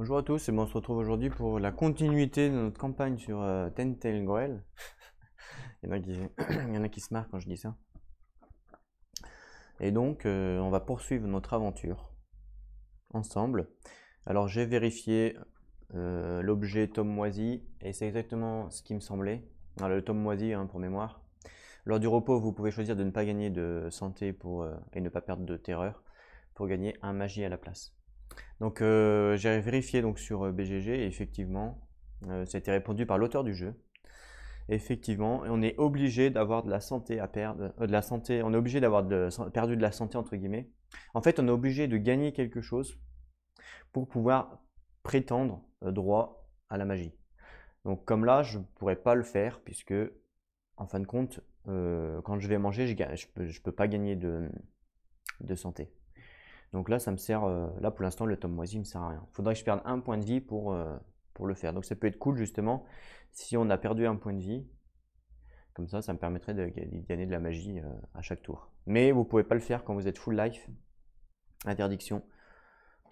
Bonjour à tous, et bon, on se retrouve aujourd'hui pour la continuité de notre campagne sur Ten-Tailed Grail. Il y en a qui se marrent quand je dis ça. Et donc, on va poursuivre notre aventure ensemble. Alors, j'ai vérifié l'objet tome moisi, et c'est exactement ce qui me semblait. Alors, le tome moisi, hein, pour mémoire. Lors du repos, vous pouvez choisir de ne pas gagner de santé et ne pas perdre de terreur pour gagner un magie à la place. Donc j'ai vérifié donc sur BGG et effectivement, ça a été répondu par l'auteur du jeu. Effectivement, on est obligé d'avoir de la santé à perdre, on est obligé d'avoir perdu de la santé entre guillemets. En fait, on est obligé de gagner quelque chose pour pouvoir prétendre droit à la magie. Donc comme là, je ne pourrais pas le faire puisque, en fin de compte, quand je vais manger, je peux pas gagner de santé. Donc là, ça me sert, là pour l'instant, le tome moisi me sert à rien. Il faudrait que je perde un point de vie pour le faire. Donc ça peut être cool justement si on a perdu un point de vie. Comme ça me permettrait de gagner de la magie à chaque tour. Mais vous ne pouvez pas le faire quand vous êtes full life. Interdiction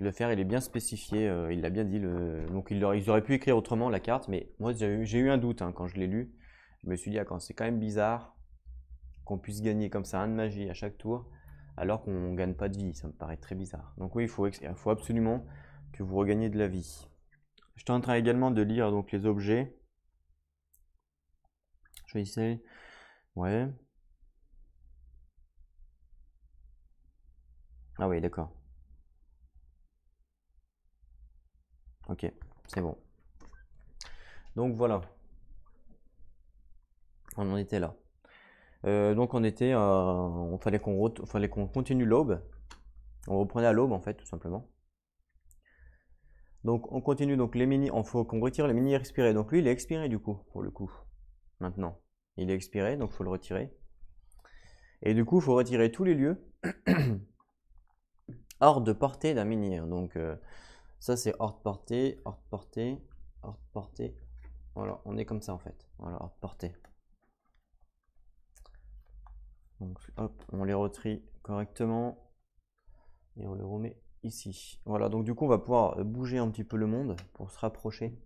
de le faire, il est bien spécifié, il l'a bien dit. Donc ils auraient pu écrire autrement la carte, mais moi j'ai eu un doute hein, quand je l'ai lu. Je me suis dit, ah, c'est quand même bizarre qu'on puisse gagner comme ça un de magie à chaque tour, alors qu'on ne gagne pas de vie, ça me paraît très bizarre. Donc oui, il faut absolument que vous regagniez de la vie. Je suis en train également de lire donc les objets. Je vais essayer. Ouais. Ah oui, d'accord. Ok, c'est bon. Donc voilà. On en était là. Donc on était, fallait qu'on continue l'aube. On reprenait à l'aube en fait, tout simplement. Donc on continue donc les mini, il faut qu'on retire les mini expirés. Donc lui il est expiré du coup, pour le coup. Maintenant, il est expiré, donc il faut le retirer. Et du coup, il faut retirer tous les lieux hors de portée d'un menhir. Donc ça c'est hors de portée, hors de portée, hors de portée. Voilà, on est comme ça en fait. Voilà, hors de portée. Donc hop, on les retrie correctement et on les remet ici. Voilà, donc du coup on va pouvoir bouger un petit peu le monde pour se rapprocher.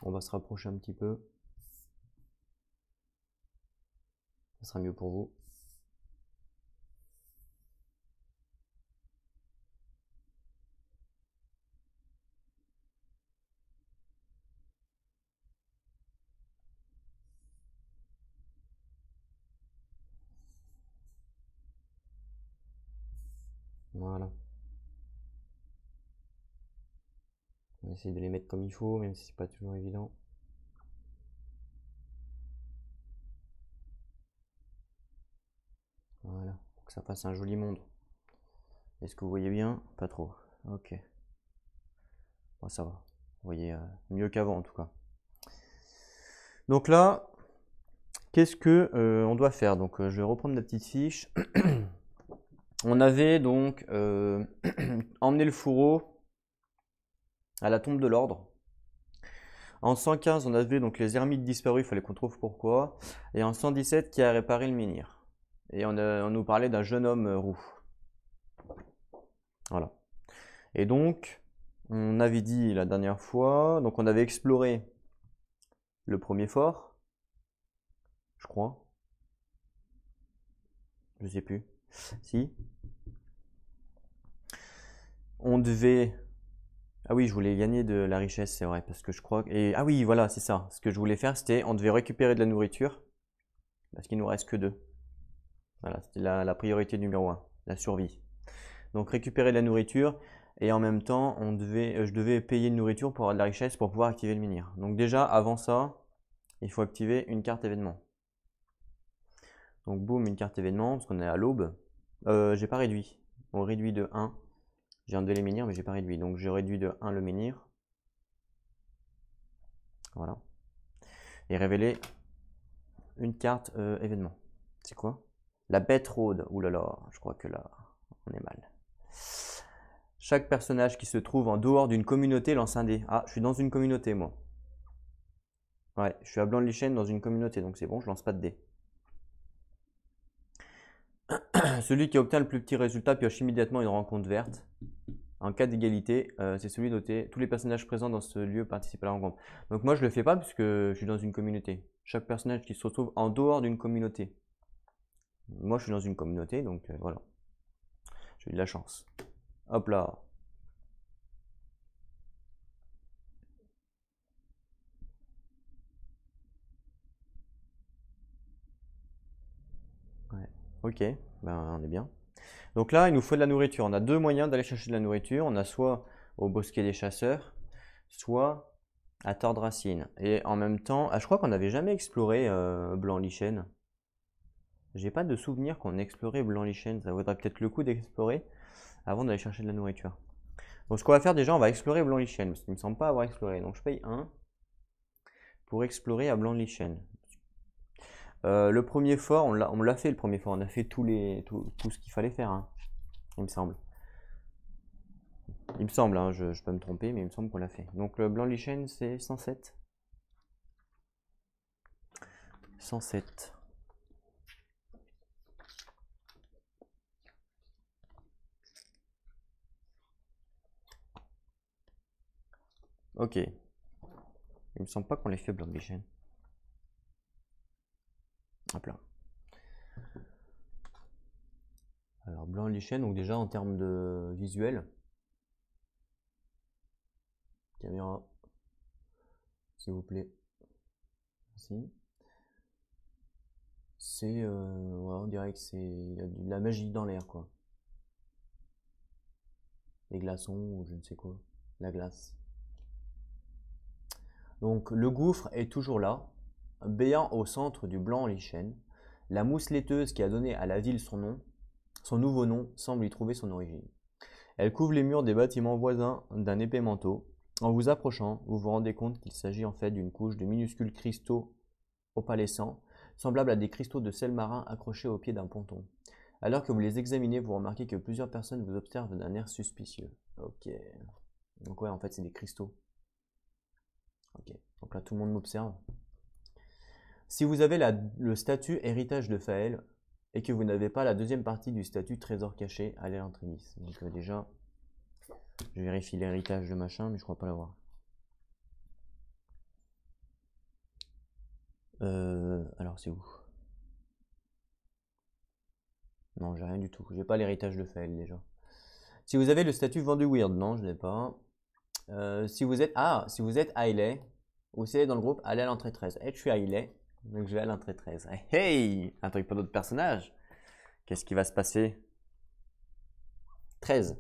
On va se rapprocher un petit peu. Ça sera mieux pour vous. Voilà. On va essayer de les mettre comme il faut, même si c'est pas toujours évident. Voilà, pour que ça fasse un joli monde. Est-ce que vous voyez bien? Pas trop. Ok. Bon, ça va. Vous voyez mieux qu'avant en tout cas. Donc là, qu'est-ce que on doit faire? Donc je vais reprendre ma petite fiche. On avait donc emmené le fourreau à la tombe de l'ordre. En 115, on avait donc les ermites disparus, il fallait qu'on trouve pourquoi. Et en 117, qui a réparé le menhir. Et on nous parlait d'un jeune homme roux. Voilà. Et donc, on avait dit la dernière fois, donc on avait exploré le premier fort, je crois. Je sais plus. Si. On devait. Ah oui, je voulais gagner de la richesse, c'est vrai, parce que je crois. Ah oui, voilà, c'est ça. Ce que je voulais faire, c'était on devait récupérer de la nourriture, parce qu'il nous reste que 2. Voilà, c'était la priorité numéro 1, la survie. Donc récupérer de la nourriture, et en même temps, je devais payer une nourriture pour avoir de la richesse pour pouvoir activer le menhir. Donc déjà, avant ça, il faut activer une carte événement. Donc boum, une carte événement, parce qu'on est à l'aube. J'ai pas réduit. On réduit de 1. J'ai enlevé les menhirs, mais j'ai pas réduit. Donc j'ai réduit de 1 le menhir. Voilà. Et révéler une carte événement. C'est quoi? La bête rôde. Ouh là là, je crois que là, on est mal. Chaque personnage qui se trouve en dehors d'une communauté lance un dé. Ah, je suis dans une communauté, moi. Ouais, je suis à Blanc-de-Lichenne dans une communauté, donc c'est bon, je lance pas de dé. Celui qui obtient le plus petit résultat pioche immédiatement une rencontre verte. En cas d'égalité, c'est celui noté. Tous les personnages présents dans ce lieu participent à la rencontre. Donc moi, je le fais pas puisque je suis dans une communauté. Chaque personnage qui se retrouve en dehors d'une communauté. Moi, je suis dans une communauté, donc voilà. J'ai eu de la chance. Hop là. Ouais. Ok, ben on est bien. Donc là, il nous faut de la nourriture. On a deux moyens d'aller chercher de la nourriture. On a soit au bosquet des chasseurs, soit à Tordracine. Et en même temps, je crois qu'on n'avait jamais exploré Blanc-Lichen. J'ai pas de souvenir qu'on ait exploré Blanc-Lichen. Ça vaudrait peut-être le coup d'explorer avant d'aller chercher de la nourriture. Donc ce qu'on va faire déjà, on va explorer Blanc-Lichen, parce qu'il ne me semble pas avoir exploré. Donc je paye 1 pour explorer à Blanc-Lichen. Le premier fort, on l'a fait le premier fort. On a fait tout ce qu'il fallait faire, hein, il me semble. Il me semble, hein, je peux me tromper, mais il me semble qu'on l'a fait. Donc le Blanc-Lichen, c'est 107. 107. Ok. Il me semble pas qu'on l'ait fait Blanc-Lichen. Hop là. Alors Blanc-Lichen, donc déjà en termes de visuel. Caméra. S'il vous plaît. Merci. C'est, ouais, on dirait que il y a de la magie dans l'air, quoi. Les glaçons ou je ne sais quoi. La glace. Donc le gouffre est toujours là, béant au centre du Blanc-Lichen. La mousse laiteuse qui a donné à la ville son nouveau nom, semble y trouver son origine. Elle couvre les murs des bâtiments voisins d'un épais manteau. En vous approchant, vous vous rendez compte qu'il s'agit en fait d'une couche de minuscules cristaux opalescents, semblables à des cristaux de sel marin accrochés au pied d'un ponton. Alors que vous les examinez, vous remarquez que plusieurs personnes vous observent d'un air suspicieux. Ok. Donc ouais, en fait, c'est des cristaux. Ok. Donc là, tout le monde m'observe. Si vous avez le statut héritage de Faël et que vous n'avez pas la deuxième partie du statut trésor caché, allez à l'entrée 10. Donc déjà, je vérifie l'héritage de machin, mais je crois pas l'avoir. Alors c'est où? Non, j'ai rien du tout. J'ai pas l'héritage de Faël déjà. Si vous avez le statut vendu weird, non, je l'ai pas. Si vous êtes Hailey, ou si vous êtes dans le groupe, allez à l'entrée 13. Et je suis Hailey, donc je vais à l'entrée 13. Hey, un truc pour d'autres personnages. Qu'est-ce qui va se passer? 13.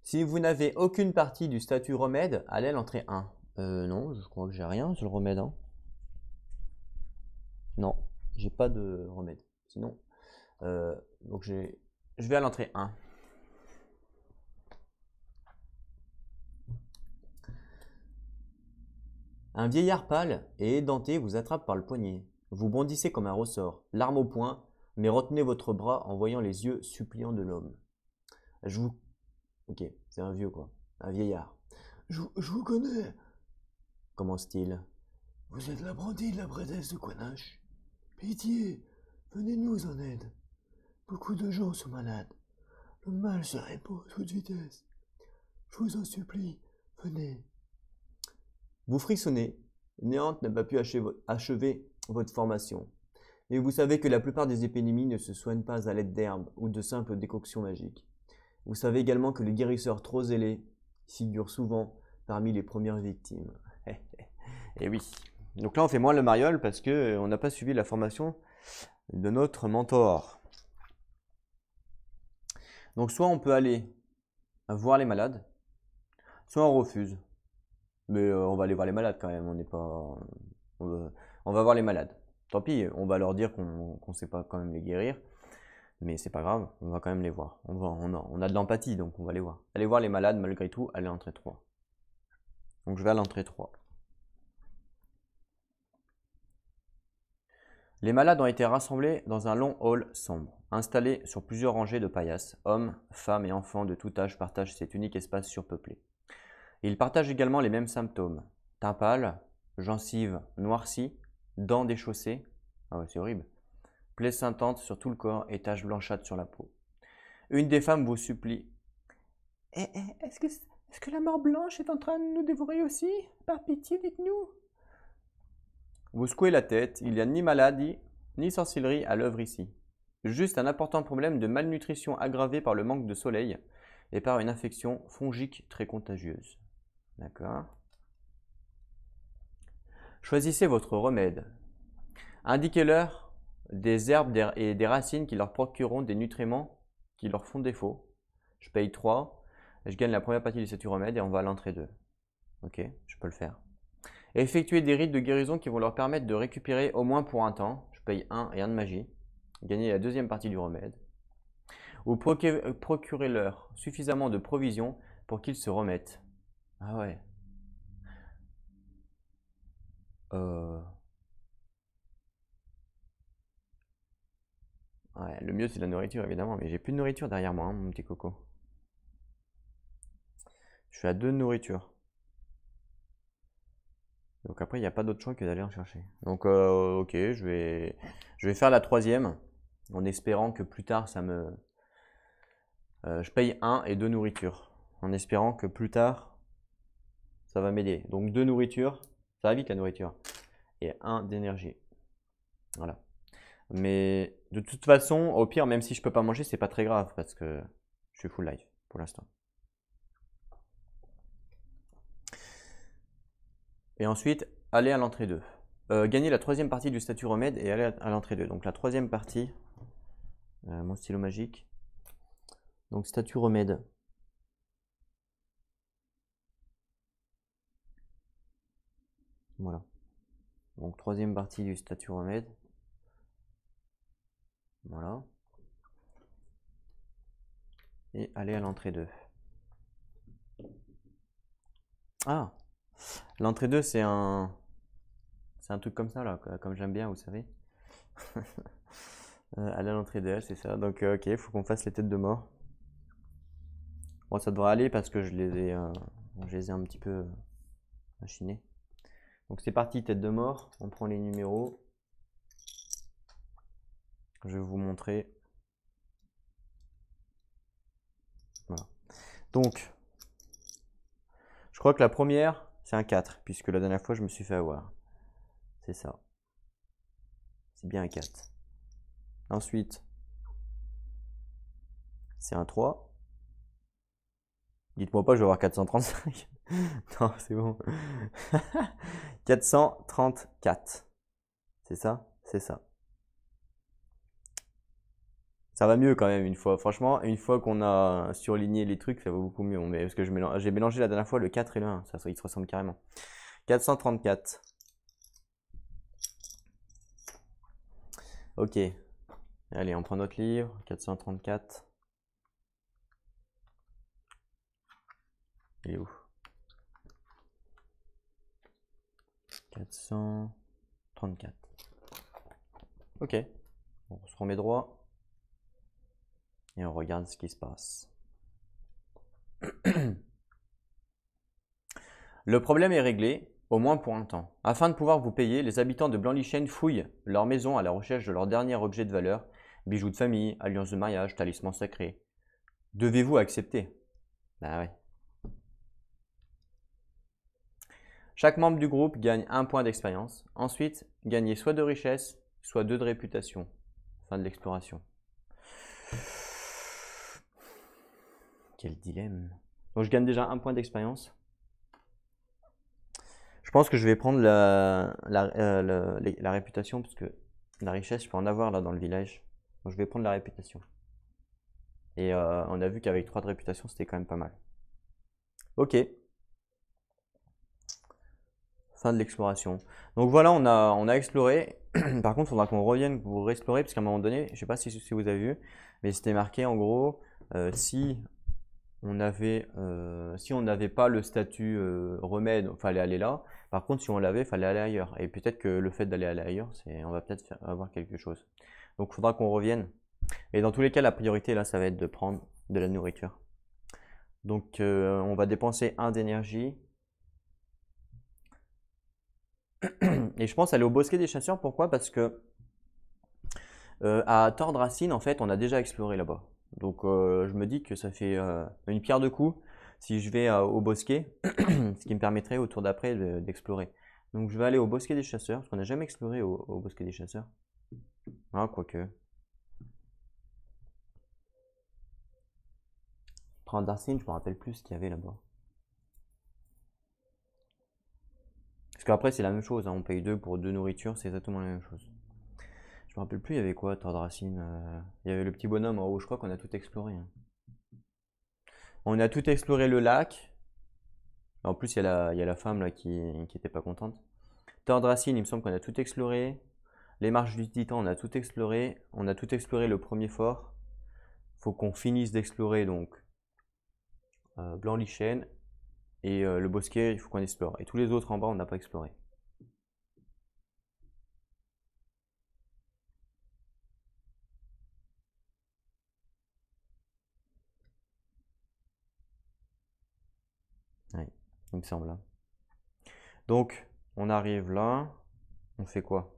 Si vous n'avez aucune partie du statut remède, allez à l'entrée 1. Non, je crois que j'ai rien sur le remède. Hein. Non, j'ai pas de remède. Sinon, donc je vais à l'entrée 1. Un vieillard pâle et édenté vous attrape par le poignet. Vous bondissez comme un ressort, l'arme au poing, mais retenez votre bras en voyant les yeux suppliants de l'homme. Je vous... Ok, c'est un vieux quoi. Un vieillard. Je vous connais, commence-t-il. Vous êtes l'apprenti de la prêtresse de Quanache. Pitié, venez-nous en aide. Beaucoup de gens sont malades. Le mal se répand à toute vitesse. Je vous en supplie, venez. Vous frissonnez. Néante n'a pas pu achever votre formation. Et vous savez que la plupart des épidémies ne se soignent pas à l'aide d'herbes ou de simples décoctions magiques. Vous savez également que les guérisseurs trop zélés figurent souvent parmi les premières victimes. Et oui. Donc là, on fait moins le mariole parce qu'on n'a pas suivi la formation de notre mentor. Donc soit on peut aller voir les malades, soit on refuse. Mais on va aller voir les malades quand même, on n'est pas... On va voir les malades. Tant pis, on va leur dire qu'on ne sait pas quand même les guérir. Mais c'est pas grave, on va quand même les voir. On a de l'empathie, donc on va les voir. Allez voir les malades malgré tout, allez à l'entrée 3. Donc je vais à l'entrée 3. Les malades ont été rassemblés dans un long hall sombre. Installés sur plusieurs rangées de paillasses, hommes, femmes et enfants de tout âge partagent cet unique espace surpeuplé. Ils partagent également les mêmes symptômes. Teint pâle, gencives noircies, dents déchaussées, ah ouais, c'est horrible, plaies scintantes sur tout le corps et taches blanchâtres sur la peau. Une des femmes vous supplie Est-ce que la mort blanche est en train de nous dévorer aussi? Par pitié, dites-nous. Vous secouez la tête, il n'y a ni maladie, ni sorcellerie à l'œuvre ici. Juste un important problème de malnutrition aggravé par le manque de soleil et par une infection fongique très contagieuse. D'accord. Choisissez votre remède. Indiquez-leur des herbes et des racines qui leur procureront des nutriments qui leur font défaut. Je paye 3, je gagne la première partie du statut remède et on va à l'entrée 2. Ok, je peux le faire. Effectuer des rites de guérison qui vont leur permettre de récupérer au moins pour un temps. Je paye 1 et 1 de magie. Gagner la deuxième partie du remède. Ou procurez-leur suffisamment de provisions pour qu'ils se remettent. Ah ouais. Ouais, le mieux c'est la nourriture évidemment, mais j'ai plus de nourriture derrière moi, hein, mon petit coco. Je suis à 2 de nourriture. Donc après, il n'y a pas d'autre choix que d'aller en chercher. Donc ok, je vais faire la troisième, en espérant que plus tard ça me... je paye 1 et 2 nourriture, en espérant que plus tard ça va m'aider. Donc 2 nourriture, ça va vite la nourriture, et 1 d'énergie. Voilà. Mais de toute façon, au pire, même si je peux pas manger, c'est pas très grave, parce que je suis full life pour l'instant. Et ensuite, aller à l'entrée 2. Gagner la troisième partie du statut remède et aller à l'entrée 2. Donc la troisième partie, mon stylo magique. Donc statut remède. Voilà. Donc troisième partie du statut remède. Voilà. Et aller à l'entrée 2. Ah, l'entrée 2 c'est un truc comme ça là, comme j'aime bien, vous savez. Aller à l'entrée 2, c'est ça. Donc ok, il faut qu'on fasse les têtes de mort. Bon, ça devrait aller parce que je les ai un petit peu machinés. Donc c'est parti, tête de mort. On prend les numéros. Je vais vous montrer. Voilà. Donc, je crois que la première, c'est un 4, puisque la dernière fois, je me suis fait avoir. C'est ça. C'est bien un 4. Ensuite, c'est un 3. Dites-moi pas, je vais avoir 435. Non, c'est bon. 434. C'est ça? C'est ça. Ça va mieux quand même une fois. Franchement, une fois qu'on a surligné les trucs, ça va beaucoup mieux. Mais parce que j'ai mélangé la dernière fois le 4 et le 1. Ils se ressemblent carrément. 434. Ok. Allez, on prend notre livre. 434. Il est où? 434. Ok. On se remet droit. Et on regarde ce qui se passe. Le problème est réglé, au moins pour un temps. Afin de pouvoir vous payer, les habitants de Blanc-Lichène fouillent leur maison à la recherche de leur dernier objet de valeur, bijoux de famille, alliance de mariage, talisman sacré. Devez-vous accepter? Bah ouais. Chaque membre du groupe gagne 1 point d'expérience. Ensuite, gagnez soit de richesse, soit 2 de réputation. Fin de l'exploration. Quel dilemme. Donc je gagne déjà 1 point d'expérience. Je pense que je vais prendre la réputation, parce que la richesse, je peux en avoir là dans le village. Donc je vais prendre la réputation. Et on a vu qu'avec 3 de réputation, c'était quand même pas mal. Ok. Fin de l'exploration. Donc voilà, on a exploré. Par contre, il faudra qu'on revienne pour explorer, parce qu'à un moment donné, je ne sais pas si vous avez vu, mais c'était marqué en gros, si on n'avait pas le statut remède, il fallait aller là. Par contre, si on l'avait, il fallait aller ailleurs. Et peut-être que le fait d'aller ailleurs, on va peut-être avoir quelque chose. Donc il faudra qu'on revienne. Et dans tous les cas, la priorité là, ça va être de prendre de la nourriture. Donc on va dépenser 1 d'énergie. Et je pense aller au bosquet des chasseurs. Pourquoi? Parce que à Tordracine, en fait, on a déjà exploré là-bas. Donc je me dis que ça fait une pierre deux coups si je vais au bosquet, ce qui me permettrait au tour d'après d'explorer. Donc je vais aller au bosquet des chasseurs, parce qu'on n'a jamais exploré au bosquet des chasseurs. Ah, quoique. Prends Darcine, je me rappelle plus ce qu'il y avait là-bas. Parce qu'après c'est la même chose, hein, on paye 2 pour 2 nourritures, c'est exactement la même chose. Je me rappelle plus, il y avait quoi, Tordracine. Il y avait le petit bonhomme en haut, je crois qu'on a tout exploré, hein. On a tout exploré le lac. En plus, il y a la femme là qui était pas contente. Tordracine, il me semble qu'on a tout exploré. Les marches du Titan, on a tout exploré. On a tout exploré le premier fort. Faut qu'on finisse d'explorer donc Blanc-Lichen et le bosquet, il faut qu'on explore. Et tous les autres en bas, on n'a pas exploré. Oui, il me semble, hein. Donc, on arrive là. On fait quoi?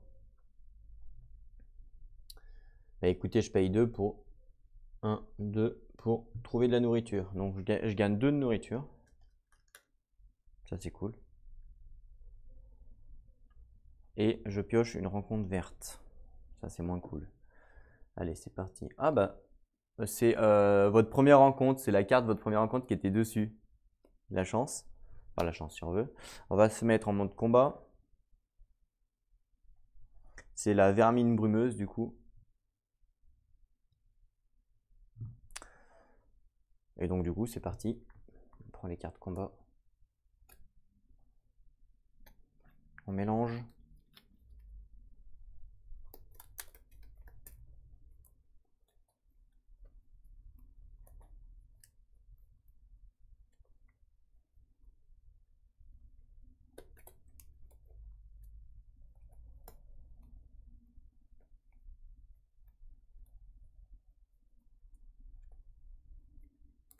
Bah écoutez, je paye 2 pour 1, 2 pour trouver de la nourriture. Donc je gagne 2 de nourriture. Ça c'est cool. Et je pioche une rencontre verte. Ça c'est moins cool. Allez, c'est parti. Ah bah, c'est votre première rencontre. C'est la carte de votre première rencontre qui était dessus. La chance. Enfin la chance si on veut. On va se mettre en mode combat. C'est la vermine brumeuse du coup. Et donc du coup c'est parti. On prend les cartes combat. On mélange.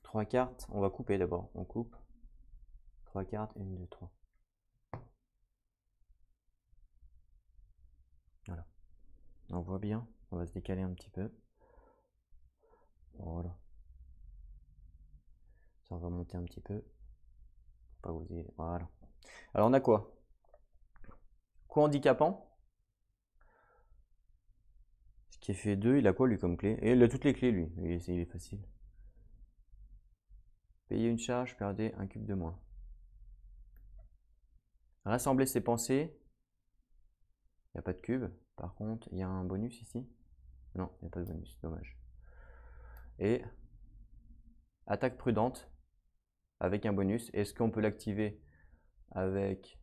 Trois cartes. On va couper d'abord. On coupe. 3 cartes. 1, 2, 3. Voilà. On voit bien. On va se décaler un petit peu. Voilà. Ça va monter un petit peu. Pas vous y... Voilà. Alors on a quoi? Quoi handicapant? Ce qui est fait 2, il a quoi lui comme clé? Et il a toutes les clés lui. Il est facile. Payer une charge, perdez un cube de moins. Rassembler ses pensées. Il n'y a pas de cube. Par contre, il y a un bonus ici. Non, il n'y a pas de bonus. Dommage. Et attaque prudente avec un bonus. Est-ce qu'on peut l'activer avec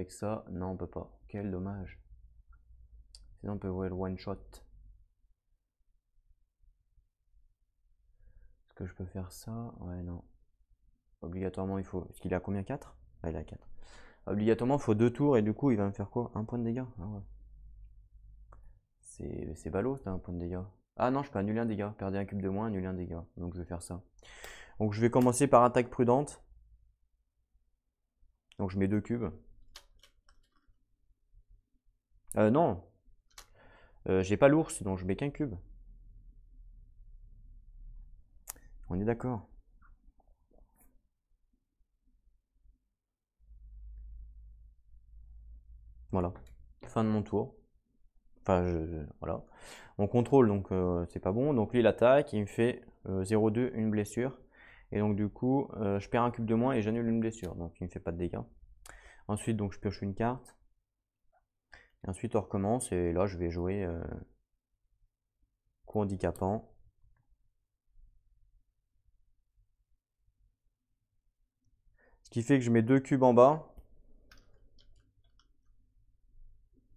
ça? Non, on peut pas. Quel dommage. Sinon, on peut voir le one shot. Est-ce que je peux faire ça? Ouais, non. Obligatoirement, il faut. Est-ce qu'il a combien? 4? Ah, il a 4. Obligatoirement, il faut 2 tours et du coup, il va me faire quoi? 1 point de dégâts? Ah ouais. C'est ballot, c'est un point de dégâts. Ah non, je peux annuler un dégât. Perdez un cube de moins, annuler un dégât. Donc je vais faire ça. Donc je vais commencer par attaque prudente. Donc je mets 2 cubes. Non. J'ai pas l'ours, donc je mets qu'un cube. On est d'accord. Voilà. Fin de mon tour. Enfin, voilà. On contrôle, donc c'est pas bon. Donc lui, il attaque, il me fait 0,2, une blessure. Et donc du coup, je perds un cube de moins et j'annule une blessure. Donc il me fait pas de dégâts. Ensuite, donc je pioche une carte. Et ensuite, on recommence. Et là, je vais jouer coup handicapant. Ce qui fait que je mets 2 cubes en bas.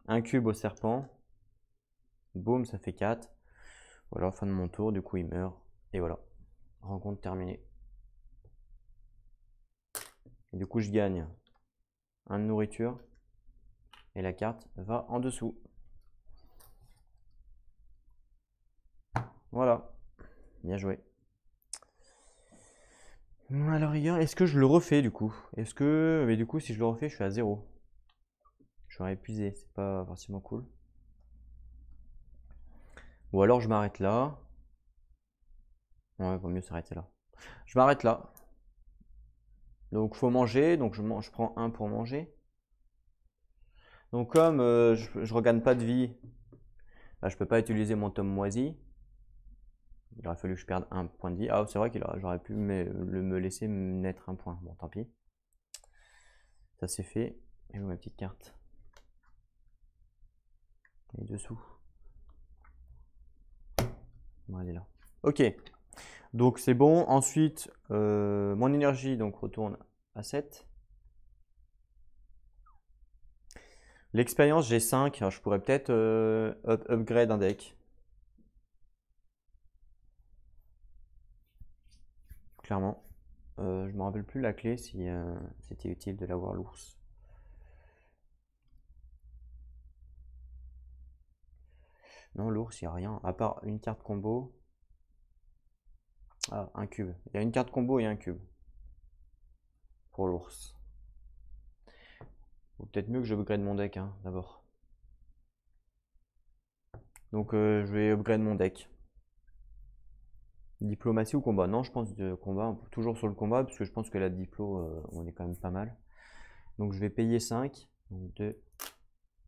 Un cube au serpent. Boum, ça fait 4. Voilà, fin de mon tour. Du coup, il meurt. Et voilà. Rencontre terminée. Et du coup, je gagne un de nourriture. Et la carte va en dessous. Voilà. Bien joué. Alors, est-ce que je le refais du coup? Est-ce que. Mais du coup, si je le refais, je suis à 0. Je suis épuisé. C'est pas forcément cool. Ou alors, je m'arrête là. Ouais, vaut mieux s'arrêter là. Je m'arrête là. Donc faut manger, donc je prends un pour manger. Donc comme je regagne pas de vie, bah, je peux pas utiliser mon tome moisi. Il aurait fallu que je perde un point de vie. Ah, c'est vrai qu'il j'aurais pu me laisser naître un point. Bon, tant pis. Ça c'est fait. Et où ma petite carte? Elle est dessous. Bon, elle est là. Ok. Donc c'est bon. Ensuite, mon énergie donc retourne à 7. L'expérience, j'ai 5. Alors, je pourrais peut-être upgrade un deck. Clairement. Je me rappelle plus la clé si c'était utile de l'avoir l'ours. Non, l'ours, il n'y a rien. À part une carte combo. Ah, un cube. Il y a une carte combo et un cube. Pour l'ours. Peut-être mieux que je upgrade mon deck hein, d'abord. Donc je vais upgrade mon deck. Diplomatie ou combat? Non, je pense combat. Toujours sur le combat, parce que je pense que la diplo, on est quand même pas mal. Donc je vais payer 5. Donc 2,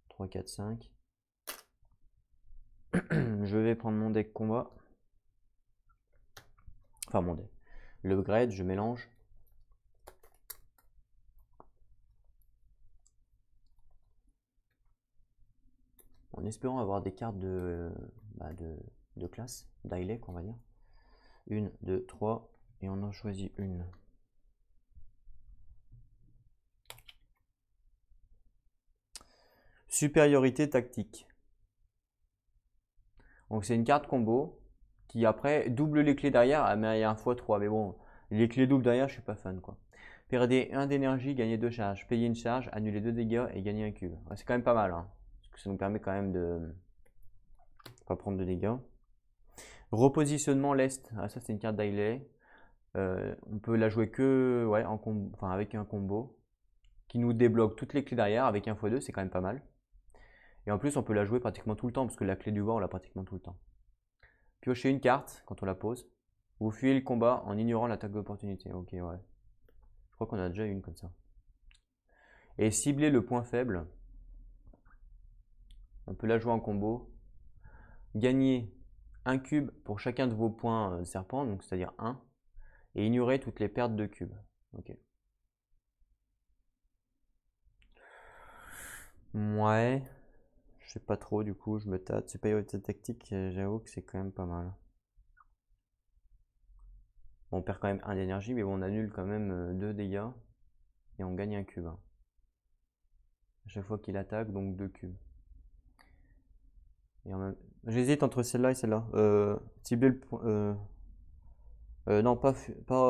3, 4, 5. Je vais prendre mon deck combat. Enfin mon deck. L'upgrade, je mélange. En espérant avoir des cartes de classe, d'Hilek on va dire. 1, 2, 3, et on en choisit une. Supériorité tactique. Donc c'est une carte combo qui après double les clés derrière, ah, mais il y a un x3, mais bon, les clés doubles derrière, je suis pas fan quoi. Perdez 1 d'énergie, gagnez 2 charges, payez une charge, annulez 2 dégâts et gagnez un cube. Ouais, c'est quand même pas mal, hein, parce que ça nous permet quand même de pas prendre de dégâts. Repositionnement l'Est, ah, ça c'est une carte d'Ailey. On peut la jouer que ouais, avec un combo qui nous débloque toutes les clés derrière avec un x2, c'est quand même pas mal. Et en plus, on peut la jouer pratiquement tout le temps parce que la clé du bas, on l'a pratiquement tout le temps. Piochez une carte quand on la pose. Vous fuyez le combat en ignorant l'attaque d'opportunité. Ok, ouais. Je crois qu'on a déjà une comme ça. Et cibler le point faible. On peut la jouer en combo. Gagner un cube pour chacun de vos points serpent, donc c'est-à-dire 1. Et ignorer toutes les pertes de cubes. Ok. Ouais. Je sais pas trop, du coup, je me tâte. Supériorité tactique, j'avoue que c'est quand même pas mal. Bon, on perd quand même 1 d'énergie, mais bon, on annule quand même 2 dégâts. Et on gagne un cube. À chaque fois qu'il attaque, donc 2 cubes. J'hésite entre celle-là et celle-là. Cibler le point. Non, pas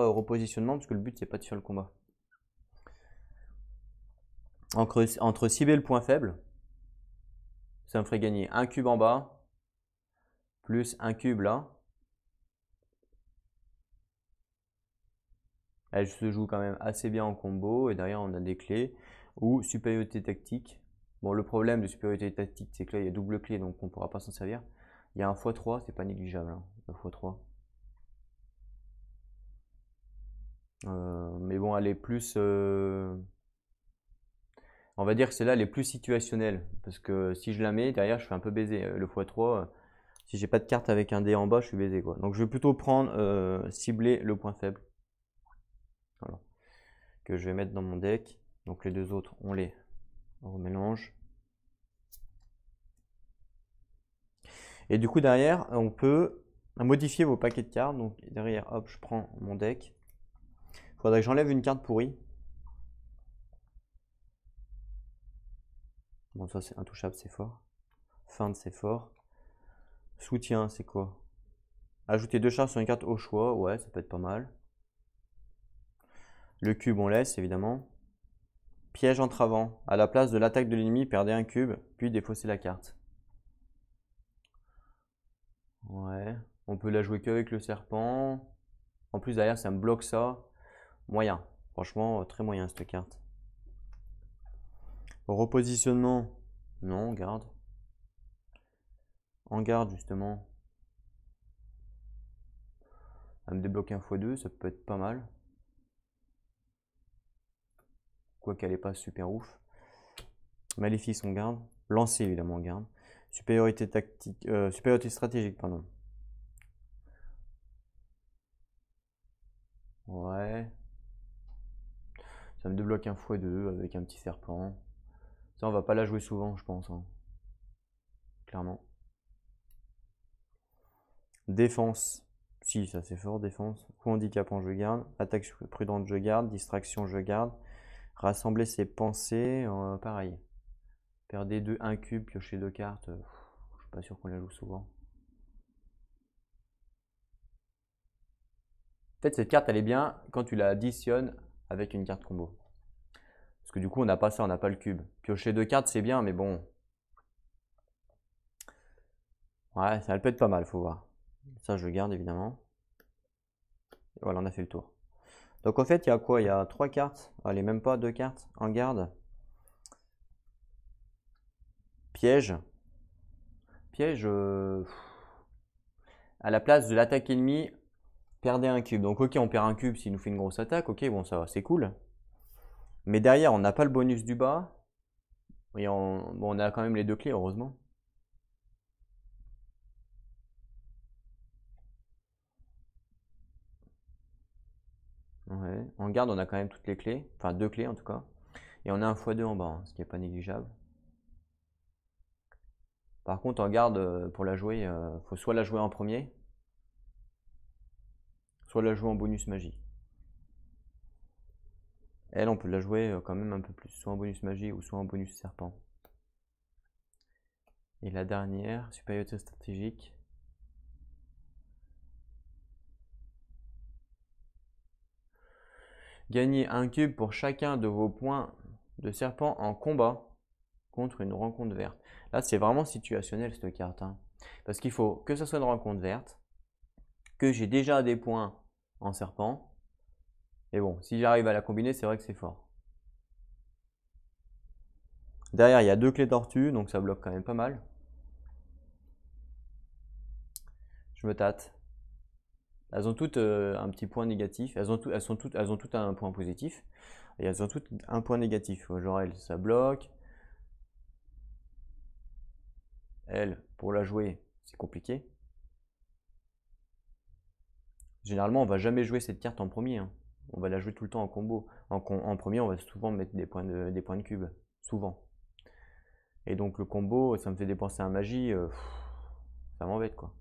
repositionnement, parce que le but, c'est pas de faire le combat. Entre cibler le point faible, ça me ferait gagner un cube en bas, plus un cube là. Elle se joue quand même assez bien en combo, et derrière, on a des clés. Ou supériorité tactique. Bon, le problème de supériorité tactique, c'est que là, il y a double clé, donc on ne pourra pas s'en servir. Il y a un x3, c'est pas négligeable, hein, un x3. Mais bon, elle est plus. On va dire que celle-là, elle est plus situationnelle. Parce que si je la mets, derrière, je suis un peu baisé. Le x3, si j'ai pas de carte avec un dé en bas, je suis baisé, quoi. Donc je vais plutôt prendre, cibler le point faible. Voilà. Que je vais mettre dans mon deck. Donc les deux autres, on les remélange. Et du coup, derrière, on peut modifier vos paquets de cartes. Donc derrière, hop, je prends mon deck. Il faudrait que j'enlève une carte pourrie. Bon, ça c'est intouchable, c'est fort. Feinte, c'est fort. Soutien, c'est quoi? Ajouter 2 charges sur une carte au choix, ouais, ça peut être pas mal. Le cube, on laisse, évidemment. Piège entravant. À la place de l'attaque de l'ennemi, perdez un cube, puis défaussez la carte. Ouais. On peut la jouer qu'avec le serpent. En plus, derrière, ça me bloque ça. Moyen. Franchement, très moyen cette carte. Repositionnement. Non, garde. En garde, justement. À me débloquer un x2, ça peut être pas mal. Quoi qu'elle est pas super ouf. Maléfice, on garde. Lancer, évidemment, on garde. Supériorité tactique, supériorité stratégique, pardon. Ouais. Ça me débloque un x2 avec un petit serpent. Ça, on va pas la jouer souvent, je pense, hein. Clairement. Défense. Si, ça c'est fort, défense. Coup handicapant, je garde. Attaque prudente, je garde. Distraction, je garde. Rassembler ses pensées, pareil. Perdez un cube, piocher 2 cartes. Je suis pas sûr qu'on la joue souvent. En fait, cette carte, elle est bien quand tu la additionnes avec une carte combo. Parce que du coup, on n'a pas ça, on n'a pas le cube. Piocher 2 cartes, c'est bien, mais bon. Ouais, ça peut être pas mal, faut voir. Ça, je le garde évidemment. Et voilà, on a fait le tour. Donc en fait, il y a quoi? Il y a 3 cartes. Allez, même pas 2 cartes. En garde. Piège. Piège. À la place de l'attaque ennemie, perdez un cube. Donc ok, on perd un cube s'il nous fait une grosse attaque. Ok, bon, ça va, c'est cool. Mais derrière, on n'a pas le bonus du bas. Et bon, on a quand même les 2 clés, heureusement. Ouais. En garde, on a quand même toutes les clés. Enfin, 2 clés en tout cas. Et on a un x2 en bas, hein, ce qui n'est pas négligeable. Par contre, en garde, pour la jouer, faut soit la jouer en premier, soit la jouer en bonus magie. Elle, on peut la jouer quand même un peu plus, soit en bonus magie ou soit en bonus serpent. Et la dernière, supériorité stratégique. Gagnez un cube pour chacun de vos points de serpent en combat contre une rencontre verte. Là, c'est vraiment situationnel cette carte, hein. Parce qu'il faut que ce soit une rencontre verte, que j'ai déjà des points en serpent. Et bon, si j'arrive à la combiner, c'est vrai que c'est fort. Derrière, il y a 2 clés tortues, donc ça bloque quand même pas mal. Je me tâte. Elles ont toutes un petit point négatif. Elles ont toutes un point positif. Et elles ont toutes un point négatif. Genre, elle, ça bloque. Elle, pour la jouer, c'est compliqué. Généralement, on va jamais jouer cette carte en premier, hein. On va la jouer tout le temps en combo. En premier, on va souvent mettre des points de cube. Souvent. Et donc le combo, ça me fait dépenser un magie. Ça m'embête, quoi.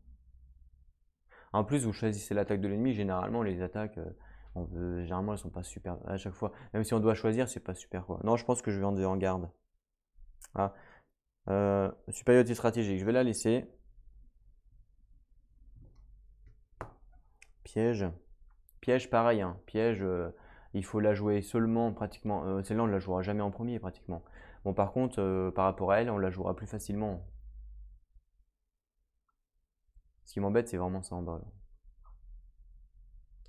En plus, vous choisissez l'attaque de l'ennemi. Généralement, les attaques, généralement, elles sont pas super à chaque fois. Même si on doit choisir, c'est pas super, quoi. Non, je pense que je vais en garde. Ah. Supériorité stratégique, je vais la laisser. Piège. Piège, pareil, hein. Piège, il faut la jouer seulement pratiquement. Celle-là, on la jouera jamais en premier, pratiquement. Bon, par contre, par rapport à elle, on la jouera plus facilement. Ce qui m'embête, c'est vraiment ça en bas, là.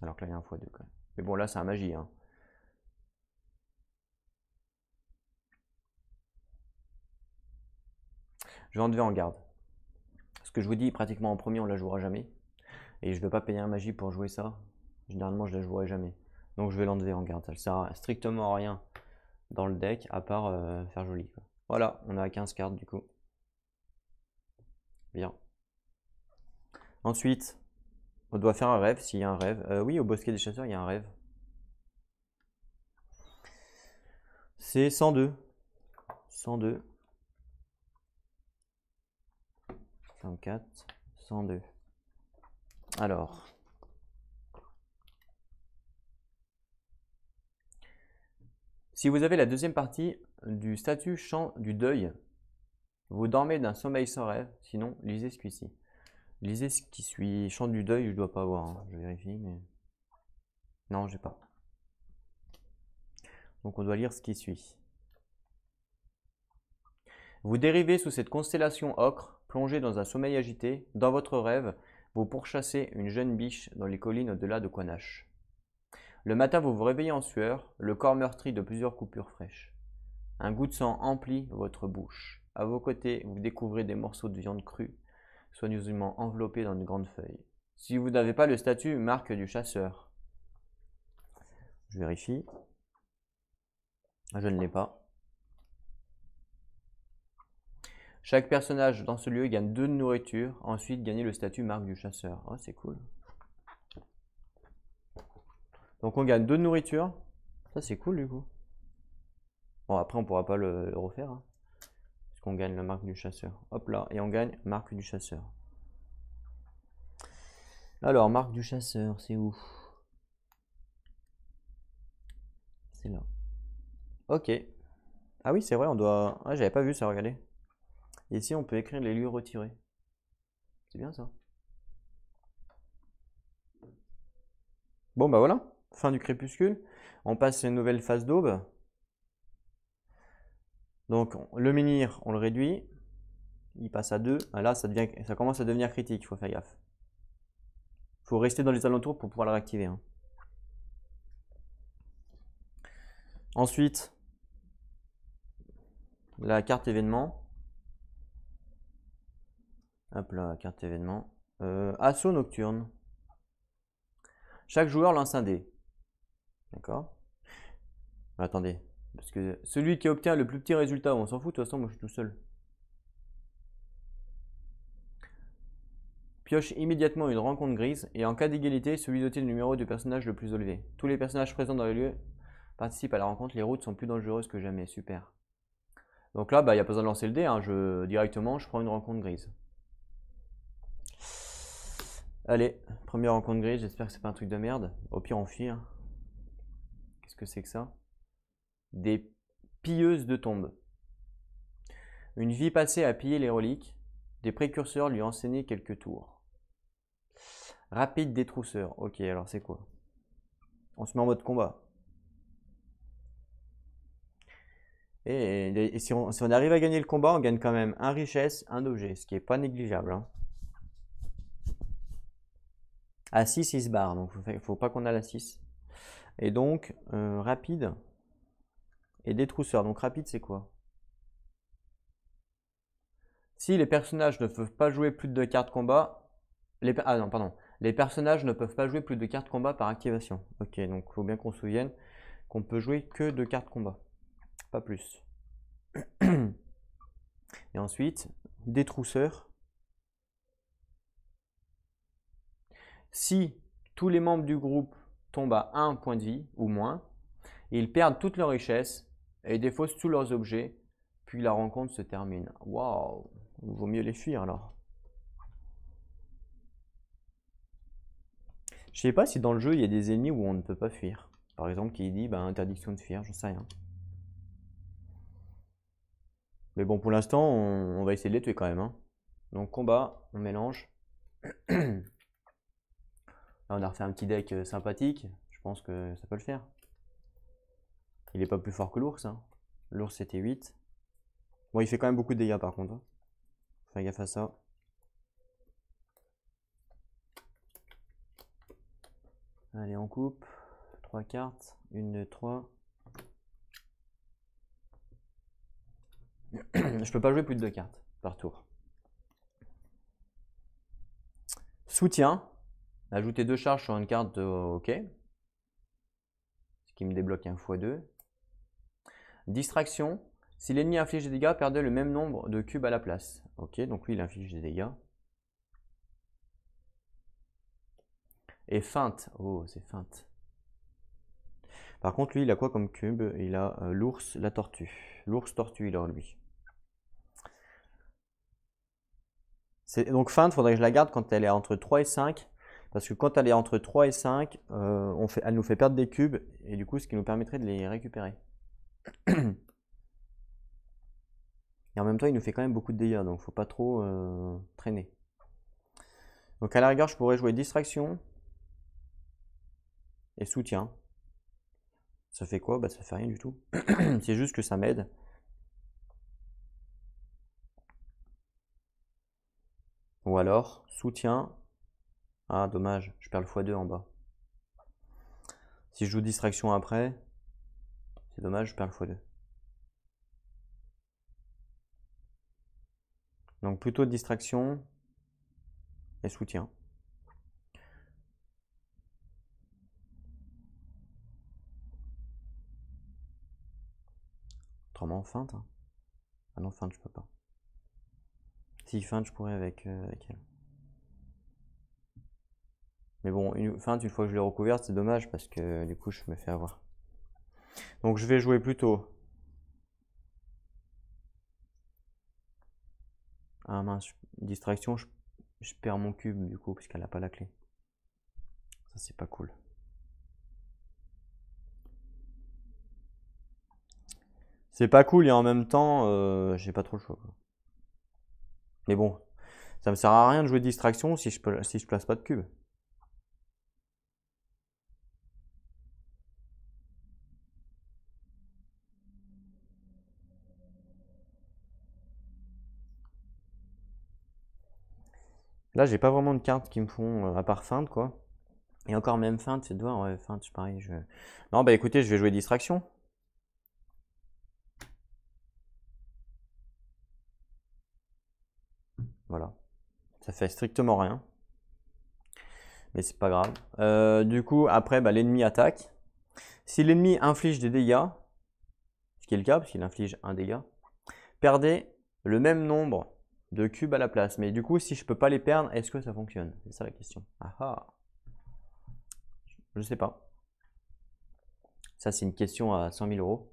Alors que là, il y a un x2 quand même. Mais bon, là, c'est un magie, hein. Je vais enlever en garde. Ce que je vous dis, pratiquement en premier, on la jouera jamais. Et je ne vais pas payer un magie pour jouer ça. Généralement, je la jouerai jamais. Donc je vais l'enlever en garde. Ça ne sert à strictement à rien dans le deck, à part faire joli, quoi. Voilà, on a 15 cartes du coup. Bien. Ensuite, on doit faire un rêve, s'il y a un rêve. Oui, au bosquet des chasseurs, il y a un rêve. C'est 102. 102. 54. 102. Alors. Si vous avez la deuxième partie du statut chant du deuil, vous dormez d'un sommeil sans rêve, sinon lisez ce qui-ci. Lisez ce qui suit. Chant du deuil, je dois pas avoir, hein. Je vérifie, mais. Non, j'ai pas. Donc on doit lire ce qui suit. Vous dérivez sous cette constellation ocre, plongé dans un sommeil agité. Dans votre rêve, vous pourchassez une jeune biche dans les collines au-delà de Quanache. Le matin, vous vous réveillez en sueur, le corps meurtri de plusieurs coupures fraîches. Un goût de sang emplit votre bouche. À vos côtés, vous découvrez des morceaux de viande crue, soigneusement enveloppés dans une grande feuille. si vous n'avez pas le statut marque du chasseur. Je vérifie. Je ne l'ai pas. Chaque personnage dans ce lieu gagne 2 de nourriture. Ensuite, gagner le statut marque du chasseur. Oh, c'est cool. Donc on gagne 2 de nourriture. Ça, c'est cool du coup. Bon, après, on pourra pas le refaire. Hein, parce qu'on gagne la marque du chasseur. Hop là. Et on gagne marque du chasseur. Alors, marque du chasseur, c'est où? C'est là. Ok. Ah oui, c'est vrai, on doit... Ah, j'avais pas vu ça, regardez. Et ici, on peut écrire les lieux retirés. C'est bien ça. Bon, bah voilà. Fin du crépuscule. On passe à une nouvelle phase d'aube. Donc, le menhir, on le réduit. Il passe à 2. Ah, là, ça commence à devenir critique, il faut faire gaffe. Il faut rester dans les alentours pour pouvoir le réactiver. Hein. Ensuite, la carte événement. Hop là, carte événement. Assaut nocturne. Chaque joueur lance un dé. D'accord. Attendez. Parce que celui qui obtient le plus petit résultat, on s'en fout, de toute façon, moi je suis tout seul. Pioche immédiatement une rencontre grise et en cas d'égalité, celui doté du numéro du personnage le plus élevé. Tous les personnages présents dans le lieu participent à la rencontre, les routes sont plus dangereuses que jamais. Super. Donc là, il n'y a pas besoin de lancer le dé, hein. Directement, je prends une rencontre grise. Allez, première rencontre grise, j'espère que c'est pas un truc de merde. Au pire, on fuit. Hein. Qu'est-ce que c'est que ça? Des pilleuses de tombes. Une vie passée à piller les reliques. Des précurseurs lui enseignaient quelques tours. Rapide détrousseur. Ok, alors c'est quoi? On se met en mode combat. Et si on arrive à gagner le combat, on gagne quand même un richesse, un objet, ce qui est pas négligeable. Hein. À 6, il se barre, donc il faut pas qu'on ait la 6. Et donc, rapide et détrousseur. Donc rapide, c'est quoi? Si les personnages ne peuvent pas jouer plus de cartes combat, ah non, pardon. Les personnages ne peuvent pas jouer plus de cartes combat par activation. Ok, donc il faut bien qu'on se souvienne qu'on peut jouer que de cartes combat, pas plus. Et ensuite, détrousseur. Si tous les membres du groupe tombent à 1 point de vie ou moins, ils perdent toute leur richesse et défaussent tous leurs objets, puis la rencontre se termine. Waouh, il vaut mieux les fuir alors. Je sais pas si dans le jeu il y a des ennemis où on ne peut pas fuir. Par exemple, qui dit interdiction de fuir, j'en sais rien. Mais bon, pour l'instant, on va essayer de les tuer quand même. Hein. Donc combat, on mélange. Là, on a refait un petit deck sympathique. Je pense que ça peut le faire. Il est pas plus fort que l'ours. Hein. L'ours c'était 8. Bon, il fait quand même beaucoup de dégâts par contre. Hein. Fais gaffe à ça. Allez, on coupe. 3 cartes. 1, 2, 3. Je peux pas jouer plus de 2 cartes par tour. Soutien. Ajouter 2 charges sur une carte de OK. Ce qui me débloque un x2. Distraction. Si l'ennemi inflige des dégâts, perdez le même nombre de cubes à la place. Ok, donc lui il inflige des dégâts. Et feinte. Oh, c'est feinte. Par contre, lui, il a quoi comme cube? Il a l'ours, la tortue. L'ours tortue, il a lui. Donc feinte, il faudrait que je la garde quand elle est entre 3 et 5. Parce que quand elle est entre 3 et 5, elle nous fait perdre des cubes. Et du coup, ce qui nous permettrait de les récupérer. Et en même temps, il nous fait quand même beaucoup de dégâts. Donc, faut pas trop traîner. Donc, à la rigueur, je pourrais jouer distraction. Et soutien. Ça fait quoi? Bah ça fait rien du tout. C'est juste que ça m'aide. Ou alors, soutien. Ah, dommage, je perds le x2 en bas. Si je joue distraction après, c'est dommage, je perds le x2. Donc plutôt distraction et soutien. autrement, feinte. Hein. Ah non, feinte, je peux pas. Si, feinte, je pourrais avec elle. Mais bon, feinte, une fois que je l'ai recouverte, c'est dommage parce que du coup, je me fais avoir. Donc, je vais jouer plutôt. Ah mince, distraction, je perds mon cube du coup, puisqu'elle n'a pas la clé. Ça, c'est pas cool. C'est pas cool et en même temps, j'ai pas trop le choix. Quoi. Mais bon, ça me sert à rien de jouer de distraction si je place pas de cube. Là, j'ai pas vraiment de cartes qui me font, à part feinte, quoi. Et encore même feinte, c'est devoir, ouais, feinte, c'est pareil. Non, bah écoutez, je vais jouer distraction. Voilà. Ça fait strictement rien. Mais c'est pas grave. Du coup, après, bah, l'ennemi attaque. Si l'ennemi inflige des dégâts, ce qui est le cas, parce qu'il inflige un dégât, perdez le même nombre de cubes à la place. Mais du coup, si je peux pas les perdre, est-ce que ça fonctionne? C'est ça la question. Ah ah. Je sais pas. Ça, c'est une question à 100 000 euros.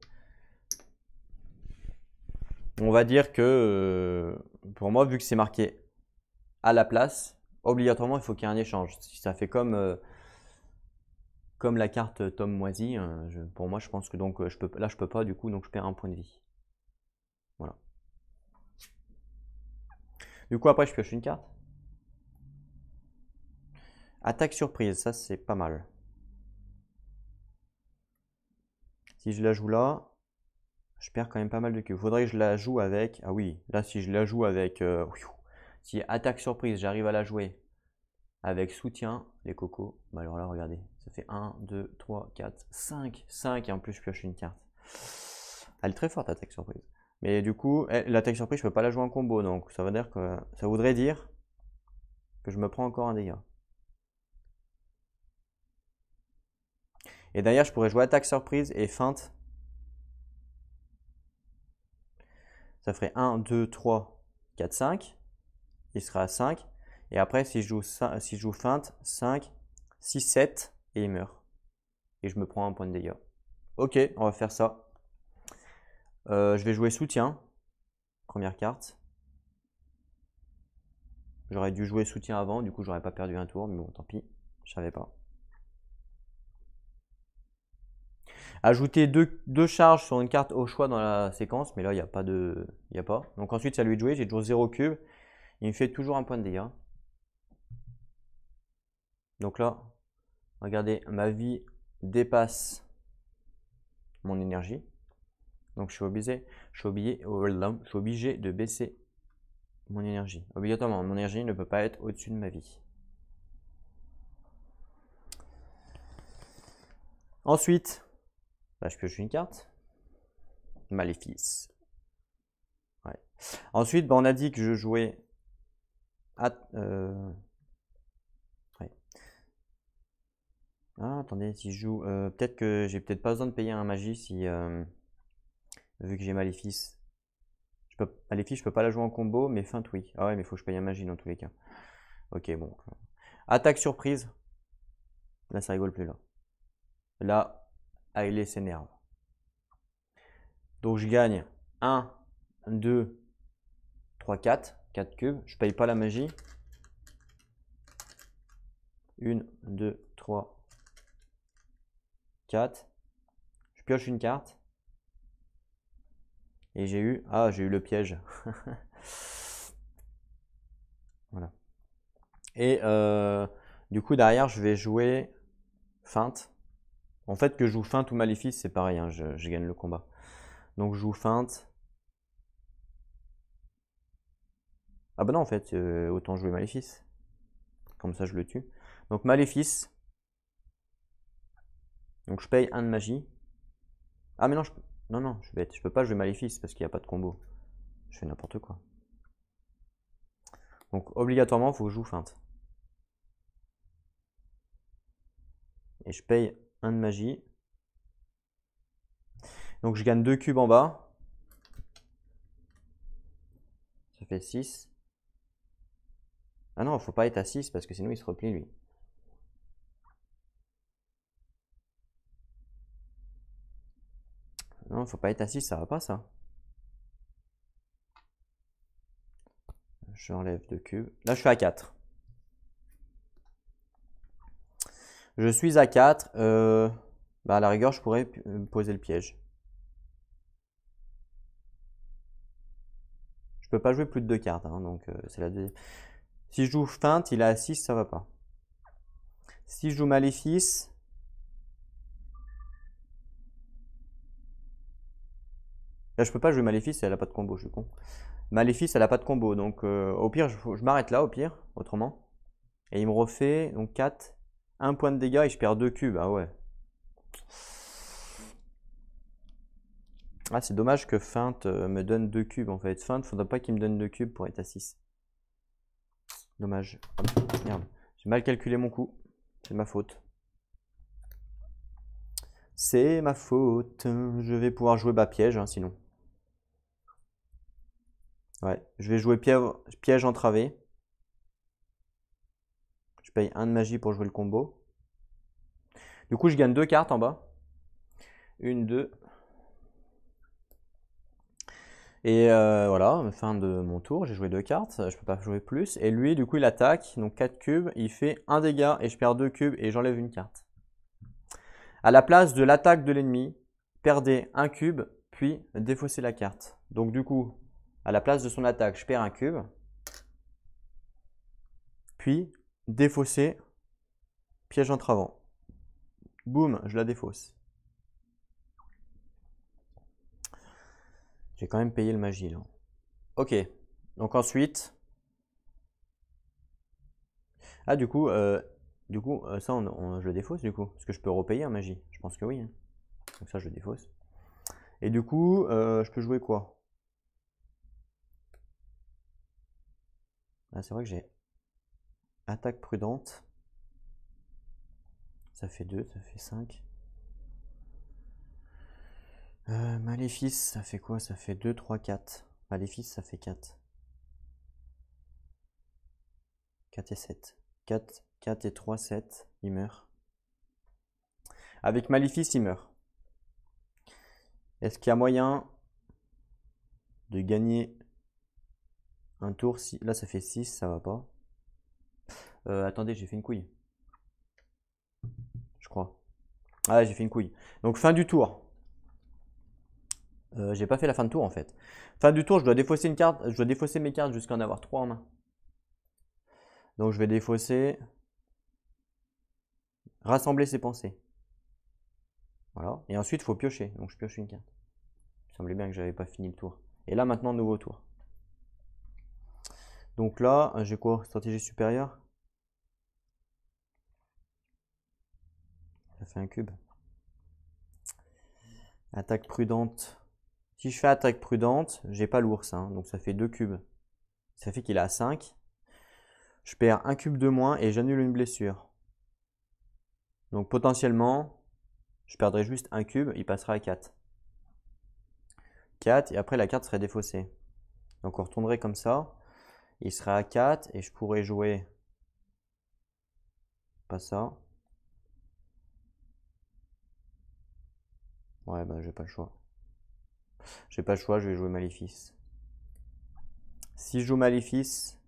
On va dire que pour moi, vu que c'est marqué à la place, obligatoirement, il faut qu'il y ait un échange. Si ça fait comme la carte Tom Moisi, pour moi, je pense que donc là, je peux pas, du coup, donc je perds un point de vie. Voilà. Du coup, après, je pioche une carte. Attaque surprise, ça, c'est pas mal. Si je la joue là, je perds quand même pas mal de cubes. Faudrait que je la joue avec. Ah oui, là, si je la joue avec. Si attaque surprise, j'arrive à la jouer avec soutien, les cocos. Bah alors là, regardez. Ça fait 1, 2, 3, 4, 5. 5 et en plus, je pioche une carte. Elle est très forte, attaque surprise. Mais du coup, l'attaque surprise, je peux pas la jouer en combo. Donc ça voudrait dire que je me prends encore un dégât. Et d'ailleurs, je pourrais jouer attaque surprise et feinte. Ça ferait 1, 2, 3, 4, 5. Il sera à 5. Et après, si je joue feinte, 5, 6, 7, et il meurt. Et je me prends un point de dégâts. Ok, on va faire ça. Je vais jouer soutien. Première carte. J'aurais dû jouer soutien avant, du coup j'aurais pas perdu un tour, mais bon, tant pis, je savais pas. Ajouter deux charges sur une carte au choix dans la séquence, mais là il n'y a pas de. Il y a pas. Donc ensuite c'est à lui de jouer, j'ai toujours 0 cube. Il me fait toujours un point de dégâts. Donc là, regardez, ma vie dépasse mon énergie. Donc je suis obligé de baisser mon énergie. Obligatoirement, mon énergie ne peut pas être au-dessus de ma vie. Ensuite, bah, je pioche une carte. Maléfice. Ouais. Ensuite, bah, on a dit que je jouais ouais. Ah, attendez, si je joue, peut-être que j'ai peut-être pas besoin de payer un magie si vu que j'ai Maléfice. Maléfice, je peux pas la jouer en combo, mais feinte oui. Ah ouais, mais il faut que je paye un magie dans tous les cas. Ok, bon. Attaque surprise. Là, ça rigole plus là. Là, Ailey s'énerve. Donc je gagne 1, 2, 3, 4. 4 cubes. Je paye pas la magie. 1, 2, 3, 4. Je pioche une carte. Et j'ai eu le piège. Voilà. Et du coup, derrière, je vais jouer feinte. En fait, que je joue feinte ou maléfice, c'est pareil, hein, je gagne le combat. Donc, je joue feinte. Ah bah non, en fait, autant jouer maléfice. Comme ça, je le tue. Donc, maléfice. Donc, je paye 1 de magie. Ah, mais non, non, je suis bête. Je peux pas jouer maléfice parce qu'il n'y a pas de combo. Je fais n'importe quoi. Donc, obligatoirement, il faut que je joue feinte. Et je paye 1 de magie. Donc, je gagne 2 cubes en bas. Ça fait 6. Ah non, faut pas être à 6 parce que sinon il se replie lui. Non, faut pas être à 6, ça va pas ça. J'enlève 2 cubes. Là, je suis à 4. Je suis à 4. Bah, à la rigueur, je pourrais poser le piège. Je peux pas jouer plus de 2 cartes, hein, donc c'est la deuxième. Si je joue feinte, il est à 6, ça va pas. Si je joue maléfice, là je peux pas jouer maléfice, elle a pas de combo, je suis con. Maléfice, elle a pas de combo, donc au pire, je m'arrête là, au pire, autrement. Et il me refait donc 4, 1 point de dégâts et je perds 2 cubes. Ah ouais. Ah, c'est dommage que feinte me donne 2 cubes en fait. Feinte, faudrait pas qu'il me donne 2 cubes pour être à 6. Dommage. Merde. J'ai mal calculé mon coup. C'est de ma faute. C'est ma faute. Je vais pouvoir jouer bas piège, hein, sinon. Ouais, je vais jouer piège entravé. Je paye 1 de magie pour jouer le combo. Du coup, je gagne 2 cartes en bas. 1, 2. Et voilà, fin de mon tour, j'ai joué 2 cartes, je peux pas jouer plus. Et lui, du coup, il attaque, donc 4 cubes, il fait 1 dégât et je perds 2 cubes et j'enlève une carte. À la place de l'attaque de l'ennemi, perdez 1 cube, puis défaussez la carte. Donc du coup, à la place de son attaque, je perds 1 cube, puis défausser piège entravant. Boum, je la défausse. J'ai quand même payé le magie là. Ok, donc ensuite... Ah du coup, ça je le défausse du coup, parce que je peux repayer en magie. Je pense que oui, hein. Donc ça je le défausse. Et du coup, je peux jouer quoi? Ah, c'est vrai que j'ai attaque prudente. Ça fait 2, ça fait 5. Maléfice, ça fait quoi? Ça fait 2, 3, 4. Maléfice, ça fait 4. 4 et 7. 4 et 3, 7. Il meurt. Avec Maléfice, il meurt. Est-ce qu'il y a moyen de gagner un tour? Là, ça fait 6, ça va pas. Attendez, j'ai fait une couille. Je crois. Ah, j'ai fait une couille. Donc, fin du tour. J'ai pas fait la fin de tour en fait. Fin du tour, je dois défausser une carte. Je dois défausser mes cartes jusqu'à en avoir 3 en main. Donc, je vais défausser. Rassembler ses pensées. Voilà. Et ensuite, il faut piocher. Donc, je pioche une carte. Il semblait bien que j'avais pas fini le tour. Et là, maintenant, nouveau tour. Donc là, j'ai quoi? Stratégie supérieure. Ça fait un cube. Attaque prudente. Si je fais attaque prudente, j'ai pas l'ours. Hein, donc ça fait 2 cubes. Ça fait qu'il est à 5. Je perds un cube de moins et j'annule une blessure. Donc potentiellement, je perdrai juste un cube, il passera à 4. 4 et après la carte serait défaussée. Donc on retournerait comme ça. Il serait à 4 et je pourrais jouer pas ça. Ouais, bah j'ai pas le choix. J'ai pas le choix, je vais jouer Maléfice. Si je joue Maléfice,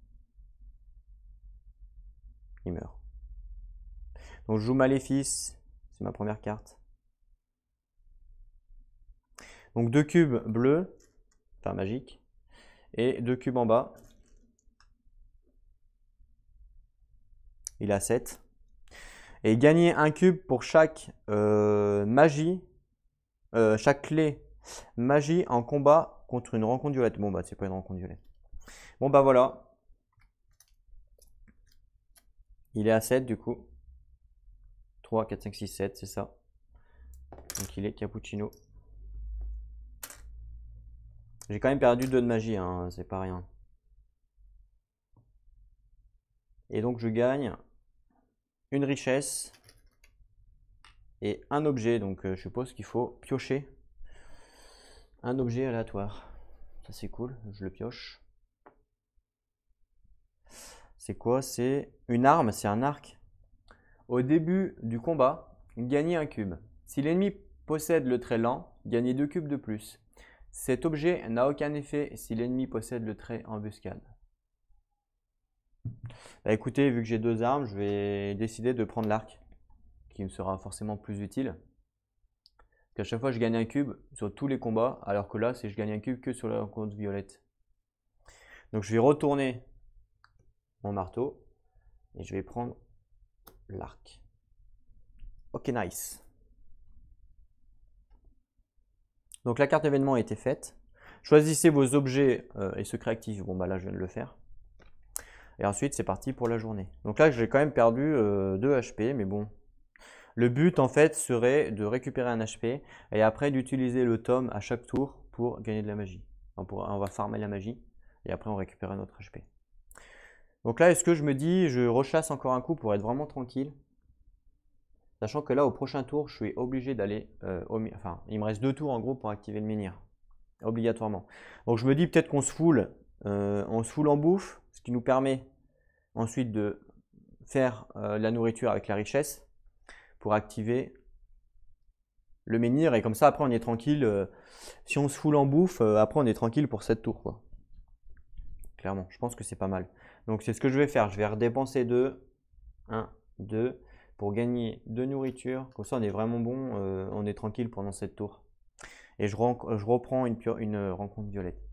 il meurt. Donc je joue Maléfice, c'est ma première carte. Donc 2 cubes bleus, enfin magique, et 2 cubes en bas. Il a 7. Et gagner un cube pour chaque magie, chaque clé magie en combat contre une rencontre violette. Bon bah c'est pas une rencontre violette. Bon bah voilà. Il est à 7 du coup. 3, 4, 5, 6, 7, c'est ça. Donc il est cappuccino. J'ai quand même perdu 2 de magie, hein, c'est pas rien. Et donc je gagne une richesse et un objet. Donc je suppose qu'il faut piocher un objet aléatoire. Ça c'est cool, je le pioche. C'est quoi? C'est une arme, c'est un arc. Au début du combat, gagnez un cube. Si l'ennemi possède le trait lent, gagnez 2 cubes de plus. Cet objet n'a aucun effet si l'ennemi possède le trait embuscade. Bah, écoutez, vu que j'ai 2 armes, je vais décider de prendre l'arc, qui me sera forcément plus utile. Parce qu'à chaque fois, je gagne un cube sur tous les combats, alors que là, je gagne un cube que sur la rencontre violette. Donc je vais retourner mon marteau et je vais prendre l'arc. Ok, nice. Donc la carte événement a été faite. Choisissez vos objets et secrets actifs. Bon bah là je viens de le faire. Et ensuite c'est parti pour la journée. Donc là j'ai quand même perdu 2 HP, mais bon. Le but en fait serait de récupérer un HP et après d'utiliser le tome à chaque tour pour gagner de la magie. On va farmer la magie et après on récupère notre HP. Donc là est-ce que je me dis je rechasse encore un coup pour être vraiment tranquille? Sachant que là, au prochain tour, je suis obligé d'aller enfin, il me reste 2 tours en gros pour activer le menhir. Obligatoirement. Donc je me dis peut-être qu'on se foule en bouffe, ce qui nous permet ensuite de faire la nourriture avec la richesse pour activer le menhir. Et comme ça, après, on est tranquille. Si on se foule en bouffe, après, on est tranquille pour 7 tours, quoi. Clairement, je pense que c'est pas mal. Donc c'est ce que je vais faire. Je vais redépenser 2. 1, 2. Pour gagner de nourriture. Comme ça, on est vraiment bon, on est tranquille pendant 7 tours. Et je reprends une rencontre violette.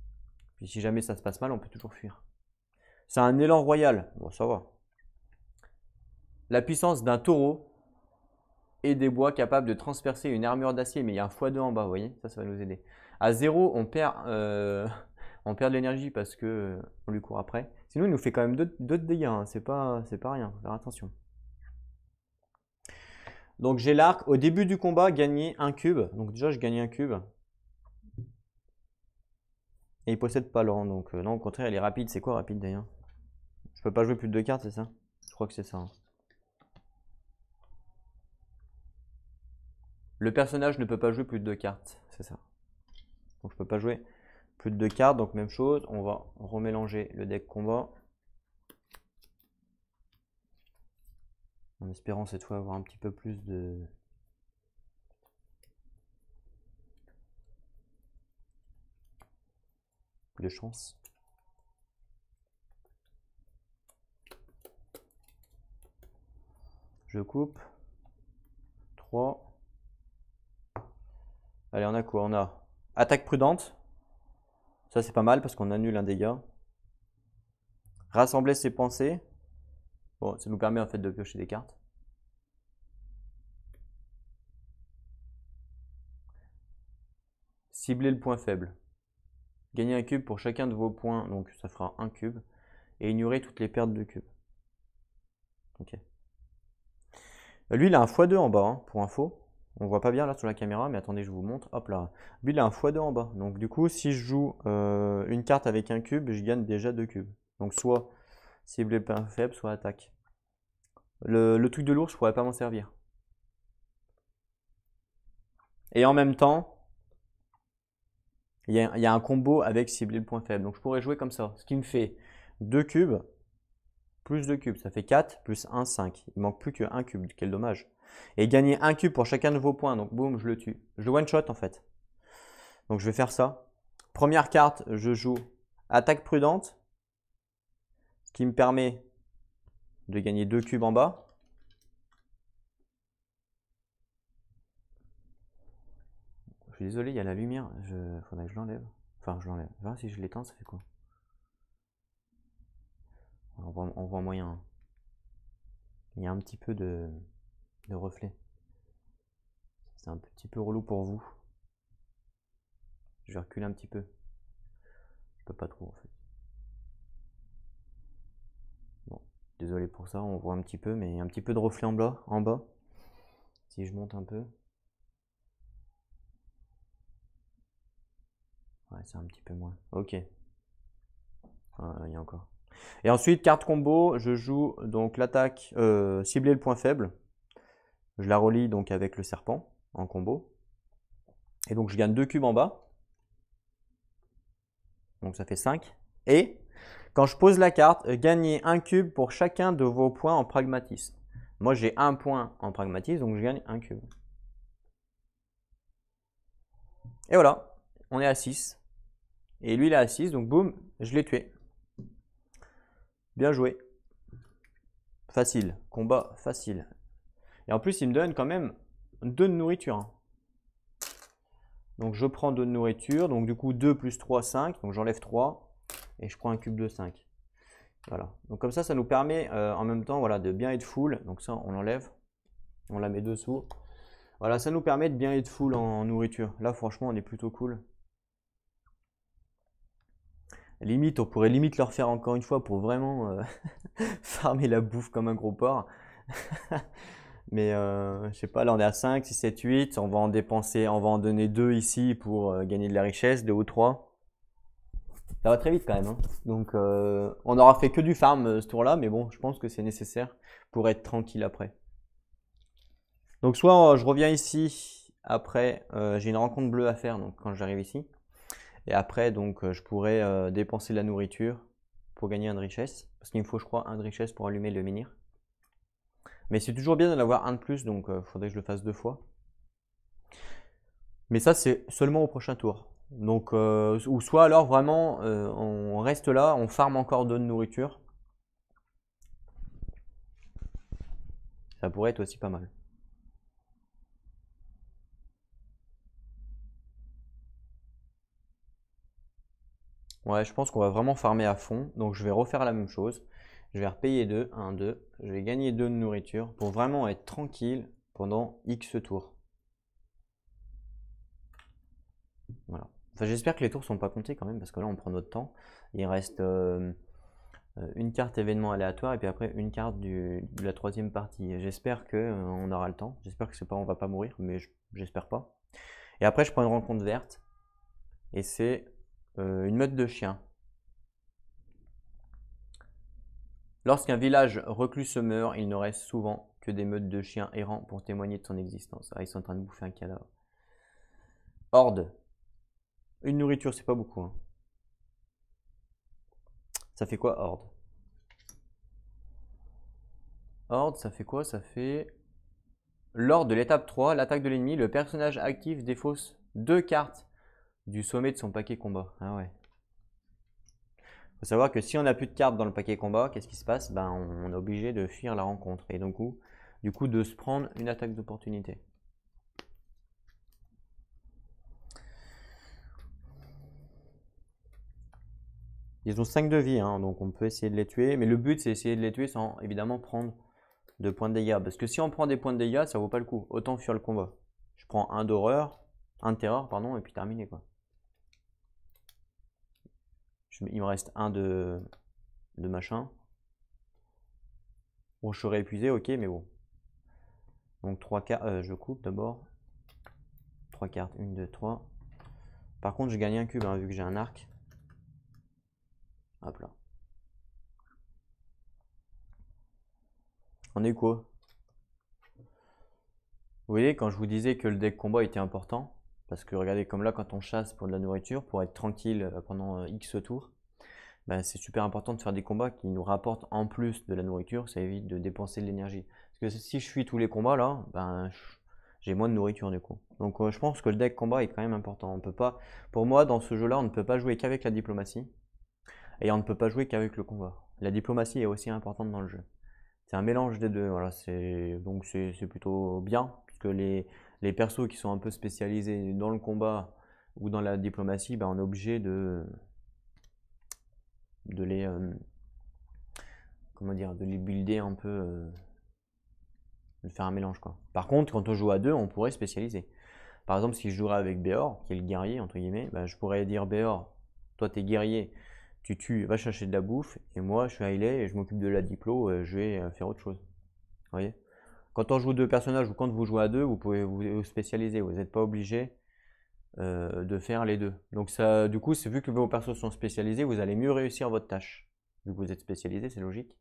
Puis si jamais ça se passe mal, on peut toujours fuir. C'est un élan royal. Bon, ça va. La puissance d'un taureau et des bois capables de transpercer une armure d'acier. Mais il y a un x2 en bas, vous voyez. Ça va nous aider. À 0, on perd de l'énergie parce que on lui court après. Sinon, il nous fait quand même d'autres dégâts. Hein. C'est pas rien. Faut faire attention. Donc j'ai l'arc. Au début du combat, gagner un cube. Donc déjà, je gagne un cube. Et il possède pas lent. Donc non, au contraire, il est rapide. C'est quoi rapide d'ailleurs? Je peux pas jouer plus de 2 cartes, c'est ça? Je crois que c'est ça. Hein. Le personnage ne peut pas jouer plus de 2 cartes. C'est ça. Donc je peux pas jouer plus de 2 cartes. Donc même chose. On va remélanger le deck combat. En espérant cette fois avoir un petit peu plus de chance. Je coupe. 3. Allez, on a quoi? On a attaque prudente. Ça c'est pas mal parce qu'on annule un dégât. Rassembler ses pensées. Bon, ça nous permet en fait de piocher des cartes. Cibler le point faible. Gagner un cube pour chacun de vos points, donc ça fera un cube. Et ignorer toutes les pertes de cubes. Ok. Lui, il a un x2 en bas, hein, pour info. On voit pas bien là sur la caméra, mais attendez, je vous montre. Hop là. Lui, il a un x2 en bas. Donc du coup, si je joue une carte avec un cube, je gagne déjà 2 cubes. Donc soit cibler le point faible, soit attaque. Le truc de l'ours, je pourrais pas m'en servir. Et en même temps, il y a un combo avec cibler le point faible. Donc je pourrais jouer comme ça. Ce qui me fait 2 cubes, plus 2 cubes. Ça fait 4, plus 1, 5. Il manque plus qu'un cube. Quel dommage. Et gagner un cube pour chacun de vos points. Donc boum, je le tue. Je le one shot en fait. Donc je vais faire ça. Première carte, je joue attaque prudente. Ce qui me permet de gagner 2 cubes en bas. Je suis désolé, il y a la lumière. Faudrait que je l'enlève. Enfin, je l'enlève. Voir si je l'éteins, ça fait quoi? On voit moyen. Il y a un petit peu de reflet. C'est un petit peu relou pour vous. Je vais reculer un petit peu. Je peux pas trop en fait. Bon, désolé pour ça, on voit un petit peu, mais il y a un petit peu de reflet en bas. Si je monte un peu. Ouais, c'est un petit peu moins. Ok. Il y a encore. Et ensuite, carte combo, je joue donc l'attaque, cibler le point faible. Je la relie donc avec le serpent en combo. Et donc je gagne 2 cubes en bas. Donc ça fait 5. Et Quand je pose la carte, gagnez un cube pour chacun de vos points en pragmatisme. Moi, j'ai un point en pragmatisme, donc je gagne un cube. Et voilà, on est à 6. Et lui, il est à 6, donc boum, je l'ai tué. Bien joué. Facile, combat facile. Et en plus, il me donne quand même 2 de nourriture. Hein. Donc je prends 2 de nourriture, donc du coup 2 plus 3, 5, donc j'enlève 3. Et je prends un cube de 5. Voilà. Donc comme ça nous permet en même temps voilà, de bien être full. Donc ça, on l'enlève. On la met dessous. Voilà, ça nous permet de bien être full en nourriture. Là, franchement, on est plutôt cool. Limite, on pourrait limite leur faire encore une fois pour vraiment farmer la bouffe comme un gros porc. Mais je sais pas, là on est à 5, 6, 7, 8. On va en dépenser, on va en donner 2 ici pour gagner de la richesse, 2 ou 3. Ça va très vite quand même. Hein. Donc on n'aura fait que du farm ce tour-là, mais bon, je pense que c'est nécessaire pour être tranquille après. Donc soit je reviens ici, après j'ai une rencontre bleue à faire donc quand j'arrive ici. Et après donc je pourrais dépenser de la nourriture pour gagner un de richesse. Parce qu'il me faut je crois un de richesse pour allumer le menhir. Mais c'est toujours bien d'en avoir un de plus, donc il faudrait que je le fasse 2 fois. Mais ça c'est seulement au prochain tour. Donc, ou soit alors vraiment on reste là, on farme encore 2 de nourriture. Ça pourrait être aussi pas mal. Ouais, je pense qu'on va vraiment farmer à fond. Donc je vais refaire la même chose. Je vais repayer 2, 1, 2. Je vais gagner 2 de nourriture pour vraiment être tranquille pendant X tours. Voilà. Enfin, j'espère que les tours sont pas comptés quand même parce que là on prend notre temps. Il reste une carte événement aléatoire et puis après une carte de la troisième partie. J'espère qu'on aura le temps. J'espère que c'est pas, on va pas mourir, mais j'espère pas. Et après je prends une rencontre verte et c'est une meute de chiens. Lorsqu'un village reclus se meurt, il ne reste souvent que des meutes de chiens errants pour témoigner de son existence. Ah, ils sont en train de bouffer un cadavre. Horde. Une nourriture, c'est pas beaucoup. Hein. Ça fait quoi, Horde? Horde, ça fait quoi? Ça fait... Lors de l'étape 3, l'attaque de l'ennemi, le personnage actif défausse 2 cartes du sommet de son paquet combat. Ah ouais. Faut savoir que si on n'a plus de cartes dans le paquet combat, qu'est-ce qui se passe? Ben, on est obligé de fuir la rencontre et donc du coup de se prendre une attaque d'opportunité. Ils ont 5 de vie, hein, donc on peut essayer de les tuer, mais le but c'est essayer de les tuer sans évidemment prendre de points de dégâts, parce que si on prend des points de dégâts, ça vaut pas le coup, autant fuir le combat. Je prends un d'horreur, un de terreur, pardon, et puis terminé quoi. Il me reste un de machin. Bon, je serais épuisé, ok, mais bon. Donc 3 cartes, je coupe d'abord. 3 cartes, 1, 2, 3. Par contre, je gagne un cube, hein, vu que j'ai un arc. Hop là. On est quoi? Vous voyez, quand je vous disais que le deck combat était important, parce que regardez, comme là, quand on chasse pour de la nourriture, pour être tranquille pendant X tours, ben, c'est super important de faire des combats qui nous rapportent en plus de la nourriture, ça évite de dépenser de l'énergie. Parce que si je fuis tous les combats là, ben, j'ai moins de nourriture du coup. Donc je pense que le deck combat est quand même important. On peut pas, pour moi, dans ce jeu-là, on ne peut pas jouer qu'avec la diplomatie, et on ne peut pas jouer qu'avec le combat. La diplomatie est aussi importante dans le jeu. C'est un mélange des deux, voilà, donc c'est plutôt bien, parce que les persos qui sont un peu spécialisés dans le combat ou dans la diplomatie, ben, on est obligé de les comment dire, de les builder un peu, de faire un mélange quoi. Par contre, quand on joue à deux, on pourrait spécialiser. Par exemple, si je jouerais avec Béor, qui est le guerrier entre guillemets, ben, je pourrais dire Béor, toi t'es guerrier, tu tues, va chercher de la bouffe, et moi je suis Hailey et je m'occupe de la diplo, je vais faire autre chose. Vous voyez? Quand on joue deux personnages ou quand vous jouez à deux, vous pouvez vous spécialiser, vous n'êtes pas obligé de faire les deux. Donc ça, du coup, c'est vu que vos persos sont spécialisés, vous allez mieux réussir votre tâche. Vu que vous êtes spécialisé, c'est logique.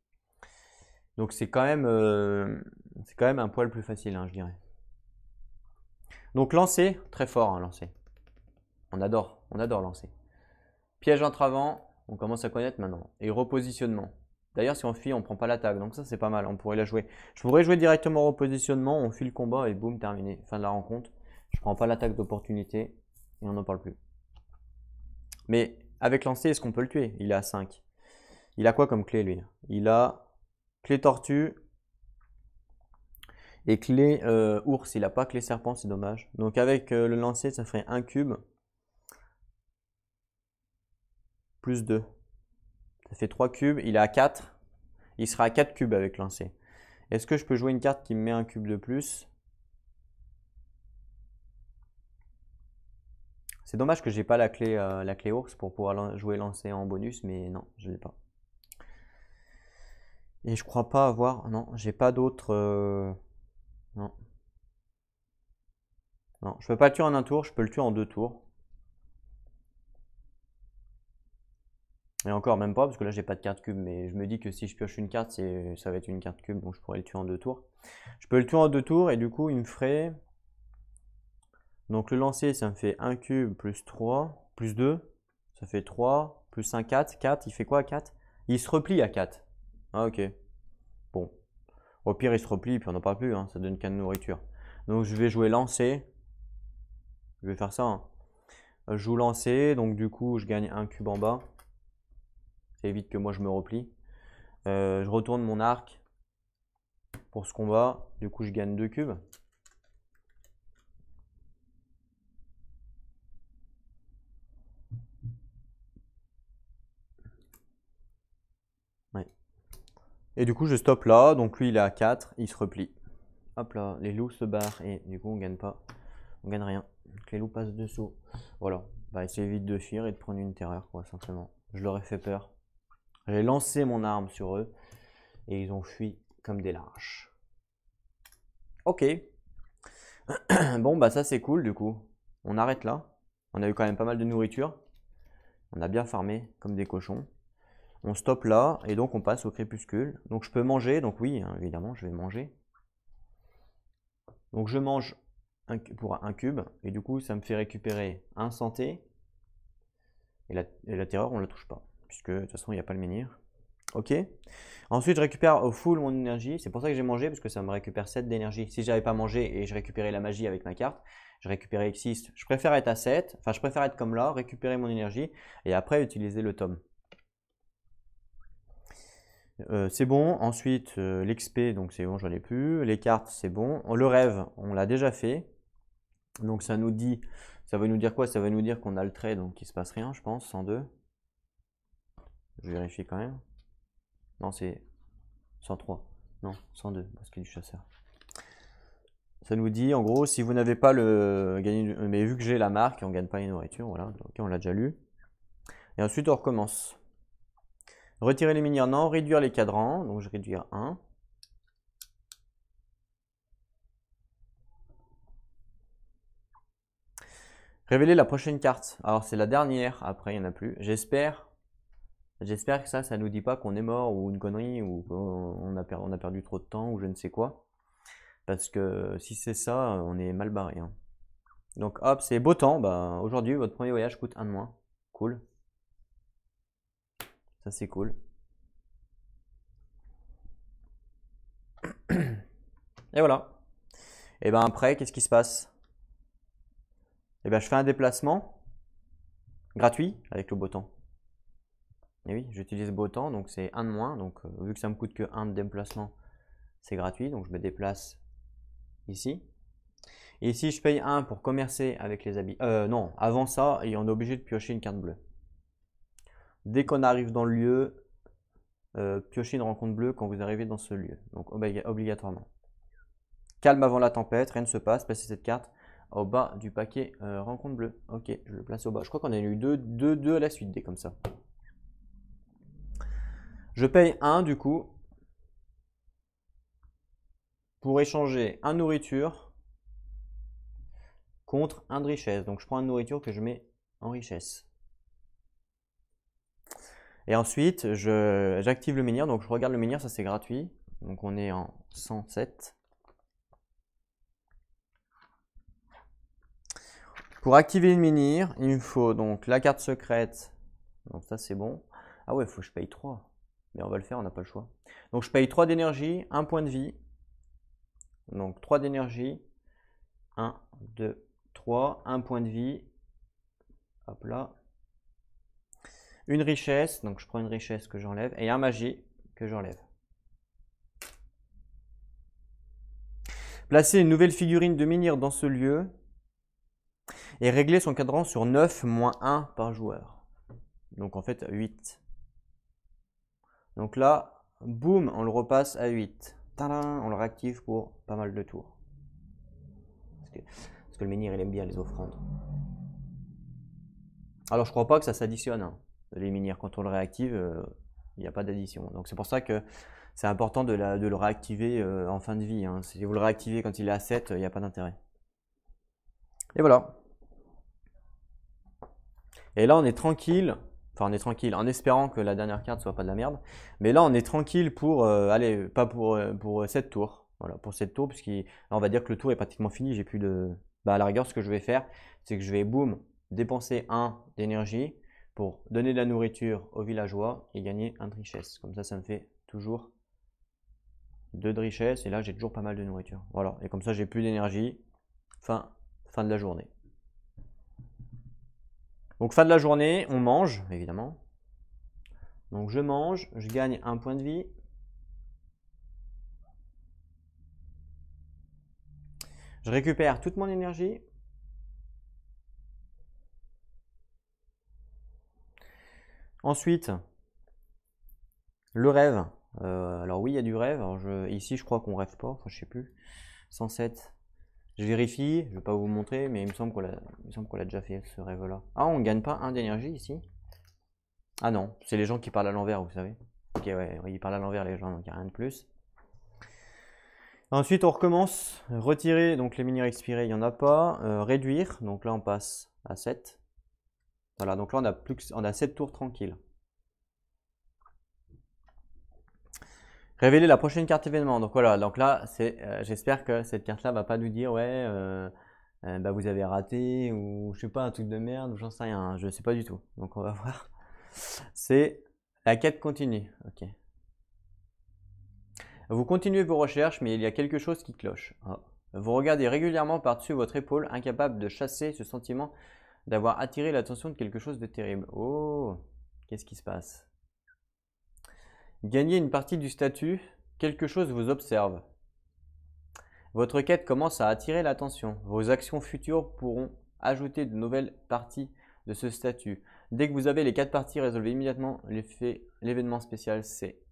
Donc c'est quand même un poil plus facile, hein, je dirais. Donc lancer, très fort, hein, lancer. On adore lancer. Piège entravant, On commence à connaître maintenant. Et repositionnement. D'ailleurs, si on fuit, on prend pas l'attaque. Donc ça, c'est pas mal. On pourrait la jouer. Je pourrais jouer directement au repositionnement. On fuit le combat et boum, terminé. Fin de la rencontre. Je prends pas l'attaque d'opportunité. Et on n'en parle plus. Mais avec lancer, est-ce qu'on peut le tuer? Il est à 5. Il a quoi comme clé, lui? Il a clé tortue. Et clé ours. Il a pas clé serpent, c'est dommage. Donc avec le lancer, ça ferait un cube. Plus 2. Ça fait 3 cubes. Il est à 4. Il sera à 4 cubes avec lancer. Est-ce que je peux jouer une carte qui me met un cube de plus? C'est dommage que j'ai pas la clé ours pour pouvoir jouer lancer en bonus, mais non, je l'ai pas. Et je crois pas avoir... Non, j'ai pas d'autres... Non. Non, je peux pas le tuer en un tour, je peux le tuer en 2 tours. Et encore, même pas, parce que là j'ai pas de carte cube, mais je me dis que si je pioche une carte, ça va être une carte cube, donc je pourrais le tuer en 2 tours. Je peux le tuer en 2 tours, et du coup, il me ferait... Donc le lancer, ça me fait 1 cube plus 3, plus 2, ça fait 3, plus 1, 4. 4, il fait quoi à 4? Il se replie à 4. Ah ok. Bon. Au pire, il se replie, puis on n'en parle plus, hein, ça donne qu'à de nourriture. Donc je vais jouer lancer. Je vais faire ça. Hein. Je joue lancer, donc du coup, je gagne 1 cube en bas. Ça évite que moi je me replie. Je retourne mon arc pour ce combat. Du coup, je gagne 2 cubes. Ouais. Et du coup, je stoppe là. Donc lui, il est à 4. Il se replie. Hop là, les loups se barrent. Et du coup, on gagne pas. On gagne rien. Donc, les loups passent dessous. Voilà. Bah, essayer vite de fuir et de prendre une terreur, quoi, simplement. Je leur ai fait peur. J'ai lancé mon arme sur eux. Et ils ont fui comme des lâches. Ok. Bon, bah ça c'est cool du coup. On arrête là. On a eu quand même pas mal de nourriture. On a bien farmé comme des cochons. On stoppe là et donc on passe au crépuscule. Donc je peux manger, donc oui, hein, évidemment, je vais manger. Donc je mange pour un cube et du coup ça me fait récupérer un santé. Et la terreur, on la touche pas, puisque de toute façon il n'y a pas le menhir. Ok. Ensuite, je récupère au full mon énergie. C'est pour ça que j'ai mangé, parce que ça me récupère 7 d'énergie. Si j'avais pas mangé et je récupérais la magie avec ma carte, je récupérais X6. Je préfère être à 7. Enfin, je préfère être comme là, récupérer mon énergie et après utiliser le tome. C'est bon. Ensuite, l'XP, donc c'est bon, j'en ai plus. Les cartes, c'est bon. Le rêve, on l'a déjà fait. Donc ça nous dit, ça veut nous dire quoi? Ça veut nous dire qu'on a le trait, donc il se passe rien, je pense. 102. Je vérifie quand même. Non, c'est 103. Non, 102, parce qu'il est du chasseur. Ça nous dit, en gros, si vous n'avez pas le gagné, mais vu que j'ai la marque, on ne gagne pas les nourritures, voilà. Ok, on l'a déjà lu. Et ensuite, on recommence. Retirer les minières, non. Réduire les cadrans, donc je vais réduire 1. Révéler la prochaine carte. Alors, c'est la dernière, après, il n'y en a plus. J'espère que ça nous dit pas qu'on est mort ou une connerie ou qu'on a perdu trop de temps ou je ne sais quoi. Parce que si c'est ça, on est mal barré. Hein. Donc hop, c'est beau temps. Bah, aujourd'hui, votre premier voyage coûte 1 de moins. Cool. Ça c'est cool. Et voilà. Et ben après, qu'est-ce qui se passe? Et ben je fais un déplacement gratuit avec le beau temps. Et oui, j'utilise beau temps, donc c'est 1 de moins. Donc vu que ça me coûte que 1 de déplacement, c'est gratuit. Donc je me déplace ici. Et ici, je paye 1 pour commercer avec les habits. Non, avant ça, et on est obligé de piocher une carte bleue. Dès qu'on arrive dans le lieu, piochez une rencontre bleue quand vous arrivez dans ce lieu. Donc obligatoirement. Calme avant la tempête, rien ne se passe. Placez cette carte au bas du paquet rencontre bleue. Ok, je le place au bas. Je crois qu'on a eu deux à la suite, des comme ça. Je paye 1 du coup pour échanger un nourriture contre un de richesse. Donc je prends une nourriture que je mets en richesse. Et ensuite, j'active le menhir. Donc je regarde le menhir, ça c'est gratuit. Donc on est en 107. Pour activer le menhir, il me faut donc la carte secrète. Donc ça c'est bon. Ah ouais, il faut que je paye 3. Mais on va le faire, on n'a pas le choix. Donc je paye 3 d'énergie, 1 point de vie. Donc 3 d'énergie. 1, 2, 3. 1 point de vie. Hop là. Une richesse. Donc je prends une richesse que j'enlève. Et un magie que j'enlève. Placer une nouvelle figurine de menhir dans ce lieu. Et régler son cadran sur 9 moins 1 par joueur. Donc en fait 8. Donc là, boum, on le repasse à 8. Tadam, on le réactive pour pas mal de tours. Parce que le menhir, il aime bien les offrandes. Alors je crois pas que ça s'additionne, hein, les menhirs. Quand on le réactive, il n'y a pas d'addition. Donc c'est pour ça que c'est important de le réactiver en fin de vie. Hein. Si vous le réactivez quand il est à 7, il n'y a pas d'intérêt. Et voilà. Et là, on est tranquille. Enfin, on est tranquille en espérant que la dernière carte soit pas de la merde. Mais là, on est tranquille pour, allez, pas pour 7 tours. Voilà, pour 7 tours, on va dire que le tour est pratiquement fini. J'ai plus de. Bah, à la rigueur, ce que je vais faire, c'est que je vais, boum, dépenser 1 d'énergie pour donner de la nourriture aux villageois et gagner 1 de richesse. Comme ça me fait toujours 2 de richesse. Et là, j'ai toujours pas mal de nourriture. Voilà, et comme ça, j'ai plus d'énergie. Fin de la journée. Donc fin de la journée, on mange, évidemment. Donc je mange, je gagne 1 point de vie. Je récupère toute mon énergie. Ensuite, le rêve. Alors oui, il y a du rêve. Alors ici, je crois qu'on rêve pas. Enfin, je sais plus. 107. Je vérifie. Je vais pas vous montrer, mais il me semble qu'on l'a déjà fait, ce rêve-là. Ah, on gagne pas 1 d'énergie ici? Ah non, c'est les gens qui parlent à l'envers, vous savez. Ok, ouais, ils parlent à l'envers les gens, donc il n'y a rien de plus. Ensuite, on recommence. Retirer, donc les menhirs expirés, il n'y en a pas. Réduire, donc là on passe à 7. Voilà, donc là on a 7 tours tranquilles. Révéler la prochaine carte événement. Donc voilà, donc là, j'espère que cette carte-là va pas nous dire ouais, bah vous avez raté ou je sais pas un truc de merde ou j'en sais rien. Hein, je sais pas du tout. Donc on va voir. C'est la quête continue. Ok. Vous continuez vos recherches, mais il y a quelque chose qui cloche. Oh. Vous regardez régulièrement par-dessus votre épaule, incapable de chasser ce sentiment d'avoir attiré l'attention de quelque chose de terrible. Oh, qu'est-ce qui se passe? Gagnez une partie du statut, quelque chose vous observe. Votre quête commence à attirer l'attention. Vos actions futures pourront ajouter de nouvelles parties de ce statut. Dès que vous avez les 4 parties, résolvez immédiatement l'événement spécial C.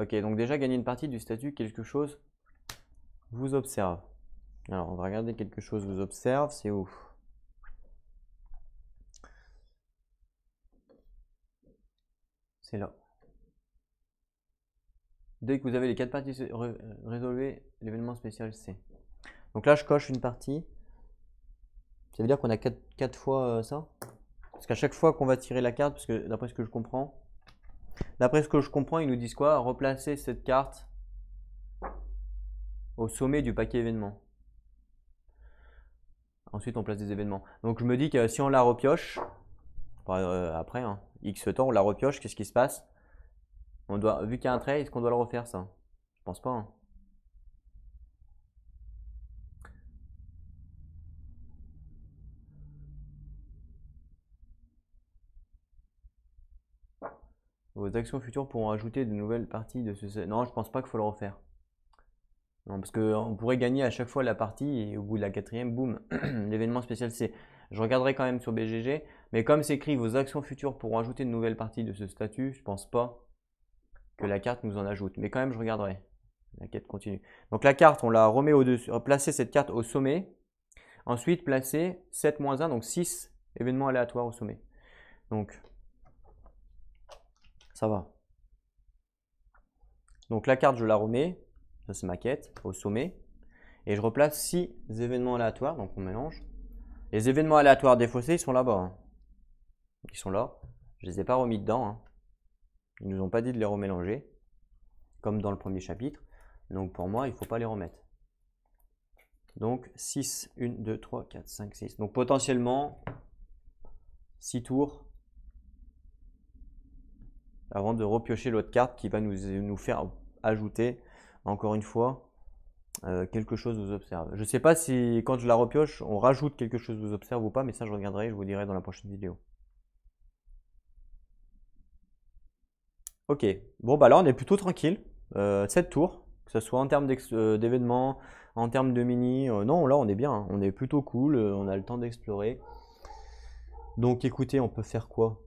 Ok, donc déjà gagner une partie du statut, quelque chose vous observe. Alors on va regarder quelque chose vous observe, c'est où? C'est là. Dès que vous avez les 4 parties, résolvez l'événement spécial C. Donc là je coche une partie. Ça veut dire qu'on a 4 fois ça? Parce qu'à chaque fois qu'on va tirer la carte, parce que d'après ce que je comprends, ils nous disent quoi? Replacer cette carte au sommet du paquet événements. Ensuite, on place des événements. Donc je me dis que si on la repioche, après, hein, X temps, on la repioche, qu'est-ce qui se passe? Vu qu'il y a un trait, est-ce qu'on doit le refaire ça? Je pense pas. Hein. Vos actions futures pourront ajouter de nouvelles parties de ce. Non, je pense pas qu'il faut le refaire. Non, parce qu'on pourrait gagner à chaque fois la partie et au bout de la 4e, boum, l'événement spécial C. Je regarderai quand même sur BGG, mais comme c'est écrit vos actions futures pourront ajouter de nouvelles parties de ce statut, je pense pas que la carte nous en ajoute. Mais quand même, je regarderai. La quête continue. Donc la carte, on la remet au-dessus. Placer cette carte au sommet. Ensuite, placer 7-1, donc 6 événements aléatoires au sommet. Donc, ça va. Donc la carte, je la remets. Ça, c'est ma quête, au sommet. Et je replace 6 événements aléatoires. Donc on mélange. Les événements aléatoires défaussés, ils sont là-bas. Hein. Ils sont là. Je les ai pas remis dedans. Hein. Ils nous ont pas dit de les remélanger. Comme dans le premier chapitre. Donc pour moi, il ne faut pas les remettre. Donc 6, 1, 2, 3, 4, 5, 6. Donc potentiellement 6 tours avant de repiocher l'autre carte qui va nous faire ajouter, encore une fois, quelque chose vous observe. Je ne sais pas si quand je la repioche, on rajoute quelque chose vous observe ou pas, mais ça je regarderai, je vous dirai dans la prochaine vidéo. Ok, bon bah là on est plutôt tranquille. 7 tours, que ce soit en termes d'événements, en termes de mini. Non, là on est bien, hein. On est plutôt cool, on a le temps d'explorer. Donc écoutez, on peut faire quoi?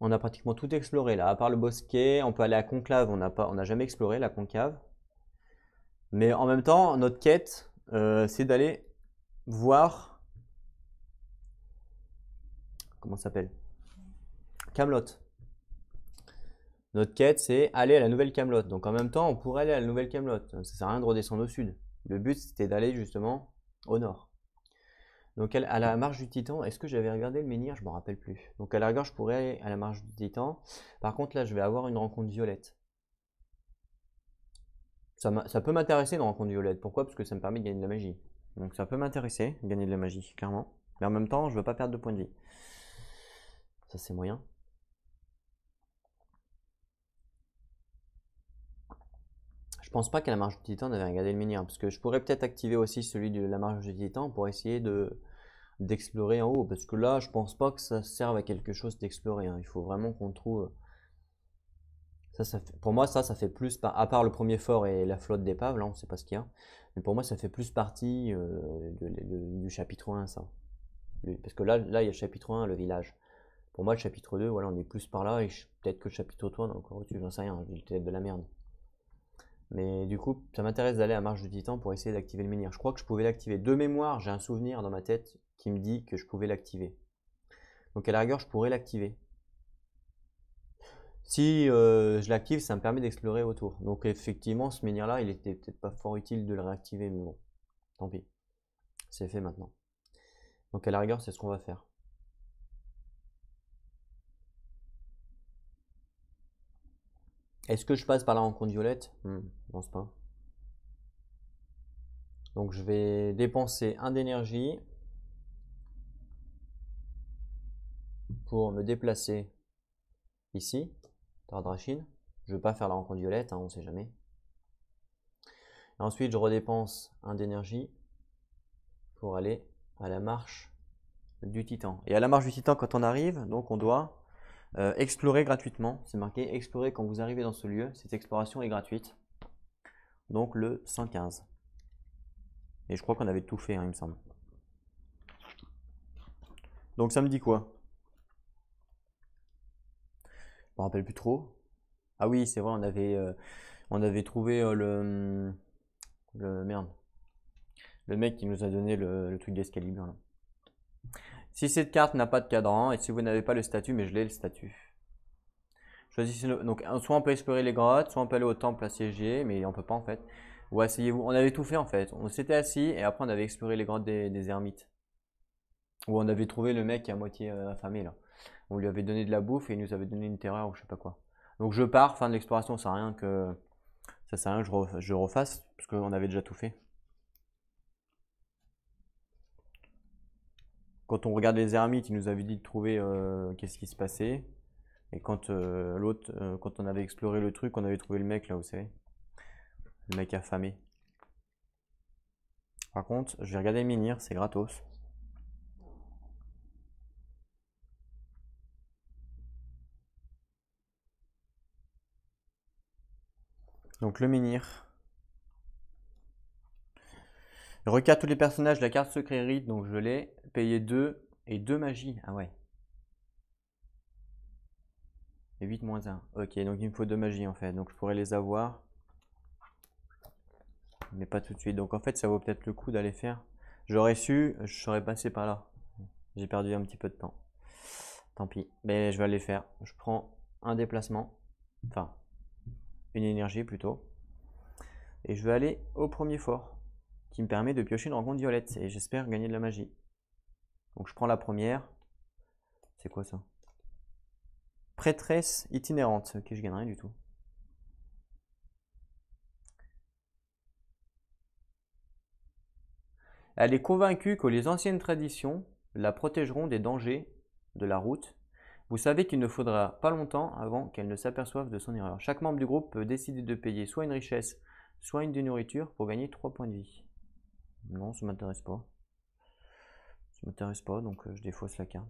On a pratiquement tout exploré là, à part le bosquet, on peut aller à Conclave, on n'a jamais exploré la concave. Mais en même temps, notre quête, c'est d'aller voir, comment ça s'appelle? Camelot. Notre quête, c'est aller à la nouvelle Camelot. Donc en même temps, on pourrait aller à la nouvelle Camelot. Ça sert à rien de redescendre au sud. Le but, c'était d'aller justement au nord. Donc à la marche du Titan, est-ce que j'avais regardé le menhir? Je m'en rappelle plus. Donc à la rigueur, je pourrais aller à la marche du Titan. Par contre, là, je vais avoir une rencontre violette. Ça peut m'intéresser une rencontre violette. Pourquoi? Parce que ça me permet de gagner de la magie. Donc ça peut m'intéresser, gagner de la magie, clairement. Mais en même temps, je veux pas perdre de points de vie. Ça, c'est moyen. Je pense pas qu'à la marche du Titan, on avait regardé le menhir. Parce que je pourrais peut-être activer aussi celui de la marche du Titan pour essayer d'explorer en haut. Parce que là, je pense pas que ça serve à quelque chose d'explorer, hein. Il faut vraiment qu'on trouve. Pour moi, ça fait plus, à part le premier fort et la flotte d'épaves, là, on sait pas ce qu'il y a. Mais pour moi, ça fait plus partie du chapitre 1, ça. Parce que là, il y a le chapitre 1, le village. Pour moi, le chapitre 2, voilà, on est plus par là, et peut-être que le chapitre 3, on est encore au-dessus, j'en sais rien, j'ai peut-être de la merde. Mais du coup, ça m'intéresse d'aller à Marche du Titan pour essayer d'activer le menhir. Je crois que je pouvais l'activer. De mémoire, j'ai un souvenir dans ma tête qui me dit que je pouvais l'activer. Donc à la rigueur, je pourrais l'activer. Si je l'active, ça me permet d'explorer autour. Donc effectivement, ce menhir-là, il était peut-être pas fort utile de le réactiver, mais bon, tant pis. C'est fait maintenant. Donc à la rigueur, c'est ce qu'on va faire. Est-ce que je passe par la rencontre violette? Je pense pas. Donc je vais dépenser 1 d'énergie pour me déplacer ici, Tardrachine. Je ne vais pas faire la rencontre violette, hein, on ne sait jamais. Et ensuite, je redépense 1 d'énergie pour aller à la marche du Titan. Et à la marche du Titan, quand on arrive, donc on doit explorer gratuitement. C'est marqué explorer quand vous arrivez dans ce lieu. Cette exploration est gratuite. Donc le 115. Et je crois qu'on avait tout fait, hein, il me semble. Donc ça me dit quoi? Je me rappelle plus trop. Ah oui, c'est vrai, on avait trouvé merde. Le mec qui nous a donné le truc d'Escalibur là. Si cette carte n'a pas de cadran et si vous n'avez pas le statut, mais je l'ai le statut. Choisissez donc soit on peut explorer les grottes, soit on peut aller au temple assiégé, mais on peut pas en fait. Ou asseyez-vous. On avait tout fait en fait. On s'était assis et après on avait exploré les grottes des ermites. Où on avait trouvé le mec à moitié affamé là. On lui avait donné de la bouffe et il nous avait donné une terreur ou je sais pas quoi. Donc je pars, fin de l'exploration, ça sert à rien que je refasse, parce qu'on avait déjà tout fait. Quand on regarde les ermites, il nous avait dit de trouver qu'est-ce qui se passait. Et quand quand on avait exploré le truc, on avait trouvé le mec là, vous savez. Le mec affamé. Par contre, je vais regarder le menhir, c'est gratos. Donc le menhir. Regarde tous les personnages, la carte secret rite, donc je l'ai. Payé 2 et 2 magies. Ah ouais. Et 8 moins 1. Ok, donc il me faut 2 magies en fait. Donc je pourrais les avoir. Mais pas tout de suite. Donc en fait, ça vaut peut-être le coup d'aller faire. J'aurais su, je serais passé par là. J'ai perdu un petit peu de temps. Tant pis. Mais je vais aller faire. Je prends un déplacement. Enfin, une énergie plutôt. Et je vais aller au premier fort. Qui me permet de piocher une rencontre violette. Et j'espère gagner de la magie. Donc je prends la première. C'est quoi ça? Prêtresse itinérante. Ok, je gagne rien du tout. Elle est convaincue que les anciennes traditions la protégeront des dangers de la route. Vous savez qu'il ne faudra pas longtemps avant qu'elle ne s'aperçoive de son erreur. Chaque membre du groupe peut décider de payer soit une richesse, soit une de nourriture pour gagner 3 points de vie. Non, ça m'intéresse pas. Ça m'intéresse pas, donc je défausse la carte.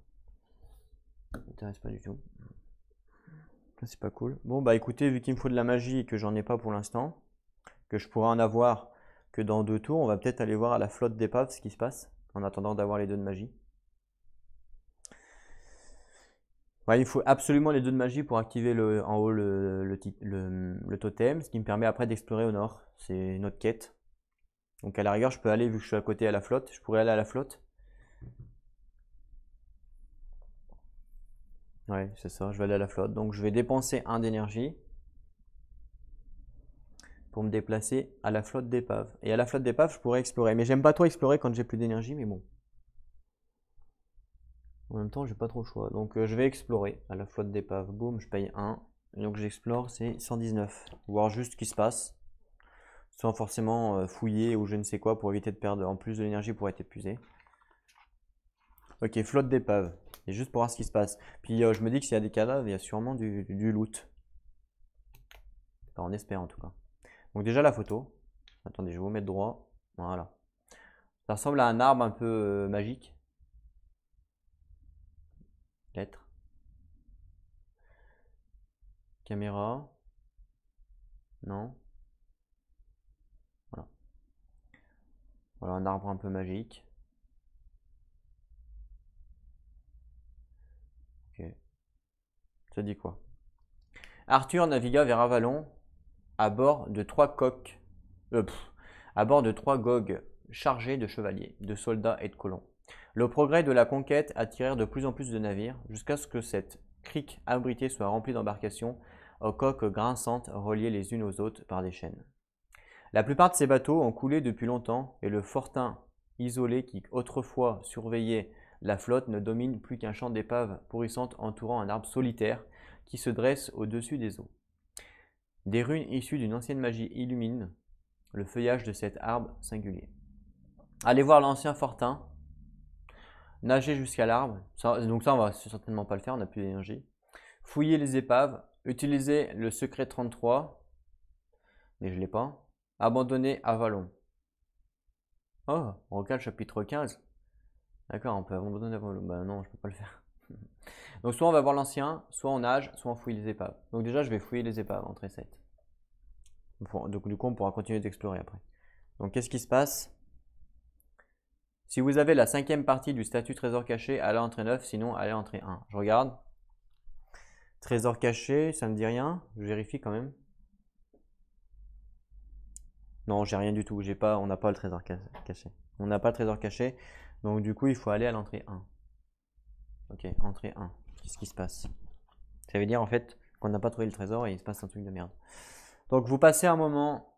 Ça m'intéresse pas du tout. C'est pas cool. Bon, bah écoutez, vu qu'il me faut de la magie et que j'en ai pas pour l'instant, que je pourrais en avoir que dans 2 tours, on va peut-être aller voir à la flotte d'épave ce qui se passe, en attendant d'avoir les 2 de magie. Ouais, il faut absolument les 2 de magie pour activer en haut le totem, ce qui me permet après d'explorer au nord. C'est notre quête. Donc à la rigueur, je peux aller, vu que je suis à côté à la flotte, je pourrais aller à la flotte. Ouais, c'est ça, je vais aller à la flotte. Donc je vais dépenser 1 d'énergie pour me déplacer à la flotte d'épave. Et à la flotte d'épave, je pourrais explorer. Mais j'aime pas trop explorer quand j'ai plus d'énergie, mais bon. En même temps, j'ai pas trop le choix. Donc je vais explorer à la flotte d'épave. Boum, je paye 1. Et donc j'explore, c'est 119. Voir juste ce qui se passe. Sans forcément fouiller ou je ne sais quoi pour éviter de perdre en plus de l'énergie pour être épuisé. Ok, flotte d'épave. Et juste pour voir ce qui se passe. Puis je me dis que s'il y a des cadavres, il y a sûrement du loot. Enfin, on espère en tout cas. Donc déjà la photo. Attendez, je vais vous mettre droit. Voilà. Ça ressemble à un arbre un peu magique. Lettre. Caméra. Non. Voilà. Voilà un arbre un peu magique. Ok. Ça dit quoi? Arthur navigua vers Avalon à bord de 3 coques. À bord de 3 gogues chargés de chevaliers, de soldats et de colons. Le progrès de la conquête attirèrent de plus en plus de navires, jusqu'à ce que cette crique abritée soit remplie d'embarcations aux coques grinçantes reliées les unes aux autres par des chaînes. La plupart de ces bateaux ont coulé depuis longtemps et le fortin isolé qui autrefois surveillait la flotte ne domine plus qu'un champ d'épaves pourrissantes entourant un arbre solitaire qui se dresse au-dessus des eaux. Des runes issues d'une ancienne magie illuminent le feuillage de cet arbre singulier. Allez voir l'ancien fortin, nager jusqu'à l'arbre, donc ça on va certainement pas le faire, on n'a plus d'énergie. Fouiller les épaves, utiliser le secret 33, mais je l'ai pas. Abandonner Avalon. Oh, on regarde le chapitre 15. D'accord, on peut abandonner Avalon. Bah non, je peux pas le faire. Donc soit on va voir l'ancien, soit on nage, soit on fouille les épaves. Donc déjà je vais fouiller les épaves, entrée 7. Donc du coup on pourra continuer d'explorer après. Donc qu'est-ce qui se passe? Si vous avez la 5e partie du statut trésor caché, allez à l'entrée 9, sinon allez à l'entrée 1. Je regarde. Trésor caché, ça me dit rien. Je vérifie quand même. Non, j'ai rien du tout. On n'a pas le trésor caché. On n'a pas le trésor caché. Donc du coup, il faut aller à l'entrée 1. Ok, entrée 1. Qu'est-ce qui se passe? Ça veut dire en fait qu'on n'a pas trouvé le trésor et il se passe un truc de merde. Donc vous passez un moment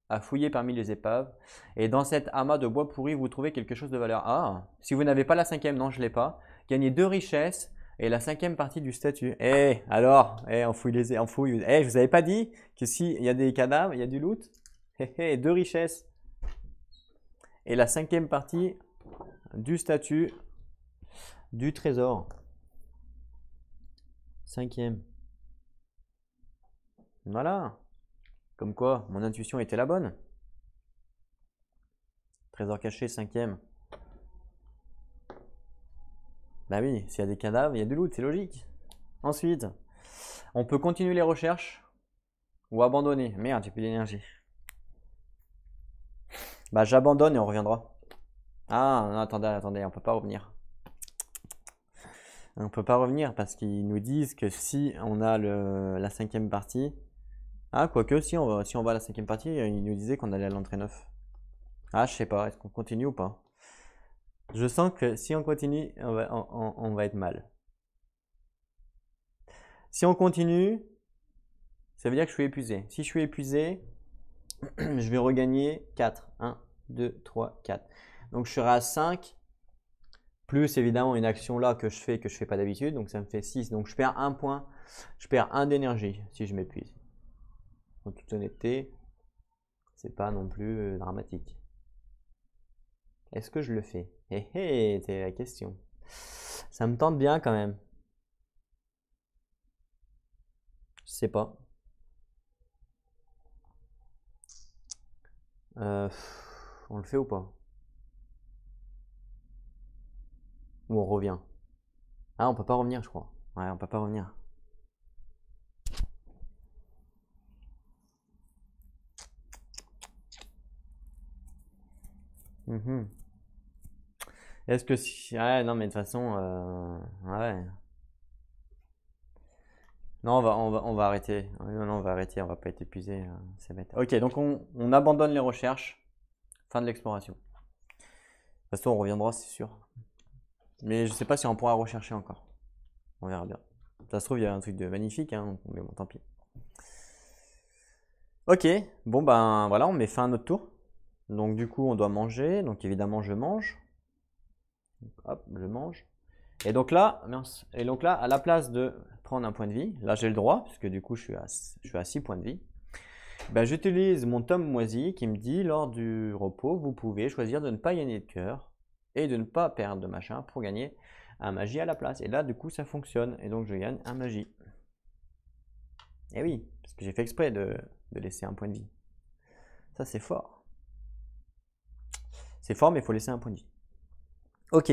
à fouiller parmi les épaves. Et dans cet amas de bois pourri, vous trouvez quelque chose de valeur. Ah, si vous n'avez pas la 5e, non, je ne l'ai pas. Gagnez 2 richesses et la 5e partie du statut. Eh, alors, on fouille je vous avais pas dit que s'il y a des cadavres, il y a du loot? 2 richesses. Et la 5e partie du statut du trésor. 5e. Voilà. Comme quoi, mon intuition était la bonne. Trésor caché, 5e. Bah oui, s'il y a des cadavres, il y a du loot, c'est logique. Ensuite, on peut continuer les recherches ou abandonner. Merde, j'ai plus d'énergie. Bah j'abandonne et on reviendra. Ah, non, attendez, on peut pas revenir. On peut pas revenir parce qu'ils nous disent que si on a la 5e partie. Ah, quoique, si on va à la 5e partie, ils nous disaient qu'on allait à l'entrée 9. Ah, je sais pas, est-ce qu'on continue ou pas? Je sens que si on continue, on va être mal. Si on continue, ça veut dire que je suis épuisé. Si je suis épuisé, je vais regagner 4. 1, 2, 3, 4. Donc je serai à 5, plus évidemment une action là que je fais pas d'habitude, donc ça me fait 6. Donc je perds 1 point, je perds 1 d'énergie si je m'épuise. En toute honnêteté, c'est pas non plus dramatique. Est-ce que je le fais? C'est la question. Ça me tente bien quand même. Je sais pas. On le fait ou pas? Ou on revient? Ah, on peut pas revenir, je crois. Ouais, on peut pas revenir. Mhm. Est-ce que si... Ouais, non, mais de toute façon... Ouais. Non, on va arrêter. Non, non, on va arrêter, on va pas être épuisé. C'est bête. Ok, donc on abandonne les recherches. Fin de l'exploration. De toute façon, on reviendra, c'est sûr. Mais je sais pas si on pourra rechercher encore. On verra bien. Ça se trouve, il y a un truc de magnifique, hein, mais bon, tant pis. Ok, bon ben voilà, on met fin à notre tour. Donc du coup, on doit manger. Donc évidemment, je mange. Hop, je mange. Et donc là, mince. Et donc là, à la place de prendre un point de vie, là j'ai le droit, puisque du coup je suis à 6 points de vie. Ben, j'utilise mon tome moisi qui me dit lors du repos, vous pouvez choisir de ne pas gagner de cœur et de ne pas perdre de machin pour gagner un magie à la place. Et là, du coup, ça fonctionne. Et donc, je gagne un magie. Et oui, parce que j'ai fait exprès de laisser un point de vie. Ça, c'est fort. C'est fort, mais il faut laisser un point de vie. Ok.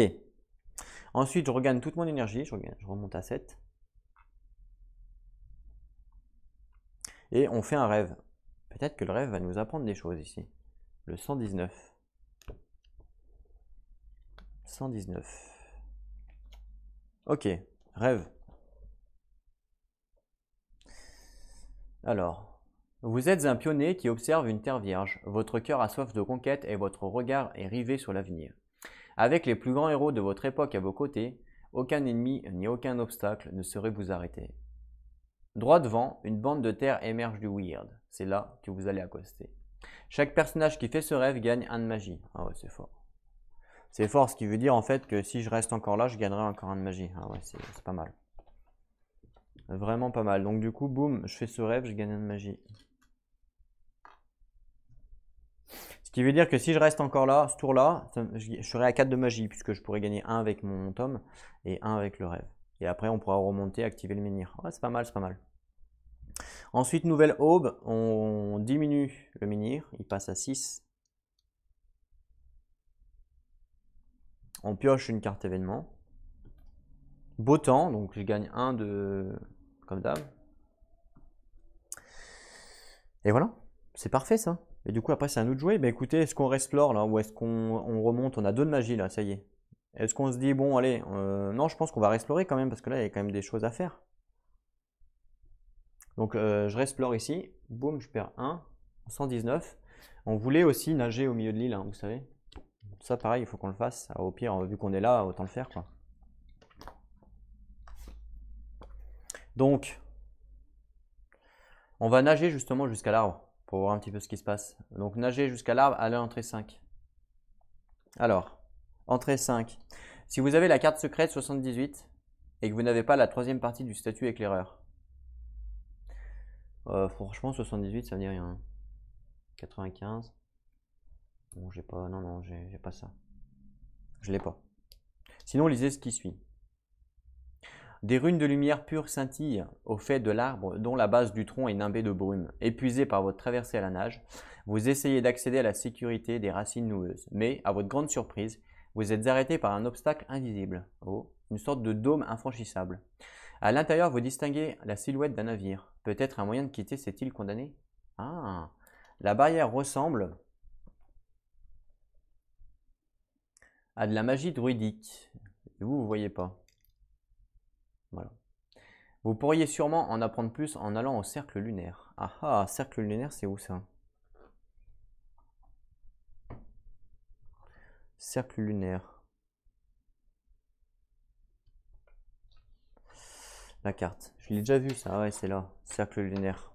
Ensuite, je regagne toute mon énergie. Je remonte à 7. Et on fait un rêve. Peut-être que le rêve va nous apprendre des choses ici. Le 119. 119. Ok, rêve. Alors, vous êtes un pionnier qui observe une terre vierge. Votre cœur a soif de conquête et votre regard est rivé sur l'avenir. Avec les plus grands héros de votre époque à vos côtés, aucun ennemi ni aucun obstacle ne saurait vous arrêter. Droit devant, une bande de terre émerge du Weird. C'est là que vous allez accoster. Chaque personnage qui fait ce rêve gagne un de magie. Ah ouais, c'est fort. C'est fort, ce qui veut dire en fait que si je reste encore là, je gagnerai encore un de magie. Ah ouais, c'est pas mal. Vraiment pas mal. Donc du coup, boum, je fais ce rêve, je gagne un de magie. Ce qui veut dire que si je reste encore là, ce tour-là, je serai à 4 de magie, puisque je pourrais gagner 1 avec mon tome et 1 avec le rêve. Et après, on pourra remonter, activer le menhir. Ouais, c'est pas mal, c'est pas mal. Ensuite, nouvelle aube, on diminue le menhir, il passe à 6. On pioche une carte événement. Beau temps, donc je gagne 1 de... comme d'hab. Et voilà, c'est parfait ça. Et du coup, après, c'est à nous de jouer. Bah écoutez, est-ce qu'on reste-lore là ou est-ce qu'on remonte? On a 2 de magie là, ça y est. Est-ce qu'on se dit, bon, allez, non, je pense qu'on va restaurer quand même parce que là, il y a quand même des choses à faire. Donc, je restaure ici. Boum, je perds 1. 119. On voulait aussi nager au milieu de l'île, hein, vous savez. Ça, pareil, il faut qu'on le fasse. Au pire, vu qu'on est là, autant le faire, quoi. Donc, on va nager justement jusqu'à l'arbre pour voir un petit peu ce qui se passe. Donc, nager jusqu'à l'arbre à l'entrée 5. Alors, entrée 5. Si vous avez la carte secrète 78 et que vous n'avez pas la troisième partie du statut éclaireur, franchement 78 ça me dit rien. 95. Bon, j'ai pas. Non, non, j'ai pas ça. Je l'ai pas. Sinon, lisez ce qui suit. Des runes de lumière pure scintillent au fait de l'arbre dont la base du tronc est nimbée de brume. Épuisé par votre traversée à la nage, vous essayez d'accéder à la sécurité des racines noueuses. Mais, à votre grande surprise, vous êtes arrêté par un obstacle invisible. Oh, une sorte de dôme infranchissable. À l'intérieur, vous distinguez la silhouette d'un navire. Peut-être un moyen de quitter cette île condamnée? Ah, la barrière ressemble à de la magie druidique. Et vous voyez pas. Voilà. Vous pourriez sûrement en apprendre plus en allant au cercle lunaire. Ah ah, cercle lunaire, c'est où ça? Cercle lunaire. La carte. Je l'ai déjà vu ça, ouais, c'est là. Cercle lunaire.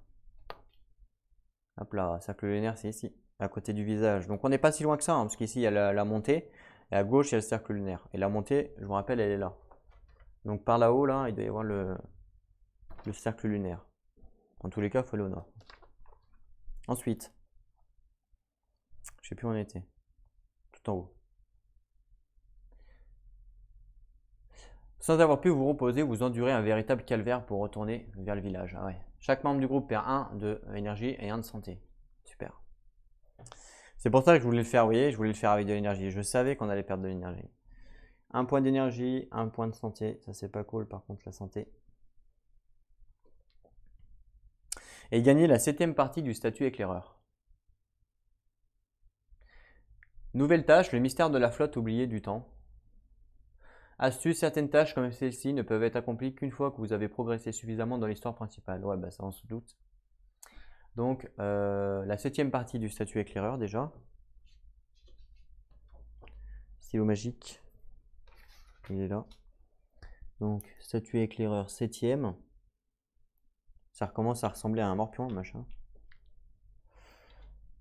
Hop là, cercle lunaire, c'est ici, à côté du visage. Donc on n'est pas si loin que ça, hein, parce qu'ici il y a la montée, et à gauche il y a le cercle lunaire. Et la montée, je vous rappelle, elle est là. Donc par là-haut, là, il doit y avoir le cercle lunaire. En tous les cas, il faut aller au nord. Ensuite, je sais plus où on était. Tout en haut. Sans avoir pu vous reposer, vous endurez un véritable calvaire pour retourner vers le village. Ah ouais. Chaque membre du groupe perd 1 de énergie et 1 de santé. Super. C'est pour ça que je voulais le faire, vous voyez, je voulais le faire avec de l'énergie. Je savais qu'on allait perdre de l'énergie. 1 point d'énergie, 1 point de santé. Ça, c'est pas cool, par contre, la santé. Et gagner la 7e partie du statut éclaireur. Nouvelle tâche, le mystère de la flotte oubliée du temps. Astuce, certaines tâches comme celle-ci ne peuvent être accomplies qu'une fois que vous avez progressé suffisamment dans l'histoire principale. Ouais, bah ça on se doute. Donc, la 7e partie du statut éclaireur déjà. Stylo magique. Il est là. Donc, statut éclaireur 7e. Ça recommence à ressembler à un morpion, machin.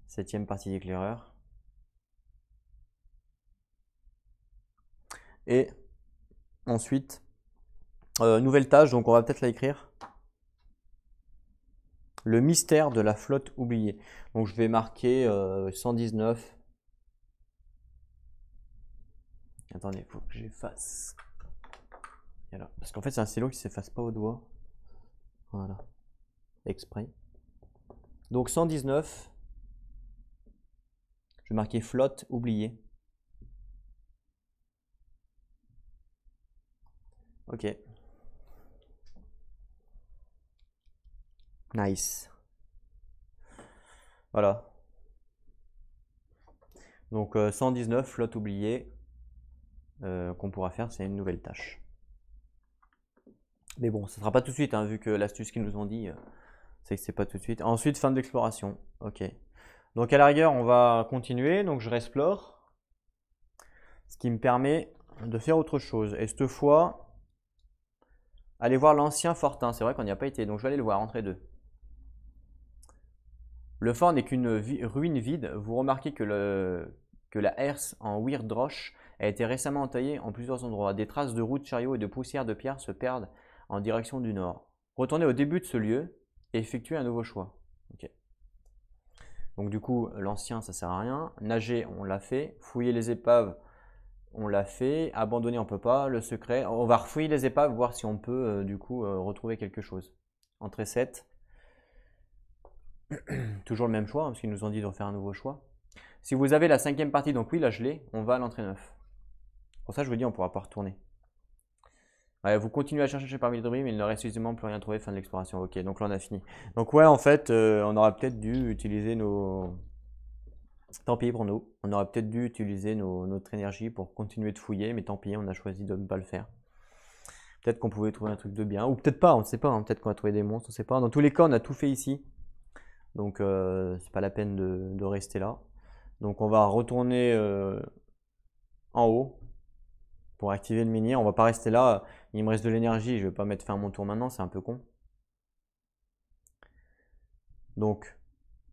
7e partie d'éclaireur. Et ensuite, nouvelle tâche, donc on va peut-être la écrire. Le mystère de la flotte oubliée. Donc je vais marquer 119. Attendez, il faut que j'efface. Voilà. Parce qu'en fait, c'est un stylo qui ne s'efface pas au doigt. Voilà. Exprès. Donc 119. Je vais marquer flotte oubliée. Ok. Nice. Voilà. Donc 119, flotte oubliée, qu'on pourra faire, c'est une nouvelle tâche. Mais bon, ce ne sera pas tout de suite, hein, vu que l'astuce qu'ils nous ont dit, c'est que c'est pas tout de suite. Ensuite, fin de l'exploration. Ok. Donc à la rigueur, on va continuer. Donc je réexplore. Ce qui me permet de faire autre chose. Et cette fois, aller voir l'ancien fortin. C'est vrai qu'on n'y a pas été, donc je vais aller le voir entre les deux. Le fort n'est qu'une ruine vide. Vous remarquez que la herse en weird roche a été récemment entaillée en plusieurs endroits. Des traces de roues de chariot et de poussière de pierre se perdent en direction du nord. Retournez au début de ce lieu et effectuez un nouveau choix. Okay. Donc du coup, l'ancien, ça sert à rien. Nager, on l'a fait. Fouiller les épaves, on l'a fait. Abandonner, on peut pas. Le secret, on va refouiller les épaves, voir si on peut du coup retrouver quelque chose. Entrée 7. Toujours le même choix, hein, parce qu'ils nous ont dit de refaire un nouveau choix. Si vous avez la 5e partie, donc oui, là je l'ai, on va à l'entrée 9. Pour ça, je vous dis, on ne pourra pas retourner. Ouais, vous continuez à chercher parmi les débris, mais il ne reste justement plus rien trouvé, fin de l'exploration. Ok, donc là on a fini. Donc ouais, en fait, on aurait peut-être dû utiliser nos... Tant pis pour nous. On aurait peut-être dû utiliser notre énergie pour continuer de fouiller, mais tant pis, on a choisi de ne pas le faire. Peut-être qu'on pouvait trouver un truc de bien, ou peut-être pas, on ne sait pas. Hein. Peut-être qu'on a trouvé des monstres, on ne sait pas. Dans tous les cas, on a tout fait ici. Donc c'est pas la peine de rester là. Donc on va retourner en haut pour activer le menhir. On va pas rester là. Il me reste de l'énergie. Je vais pas mettre fin à mon tour maintenant. C'est un peu con. Donc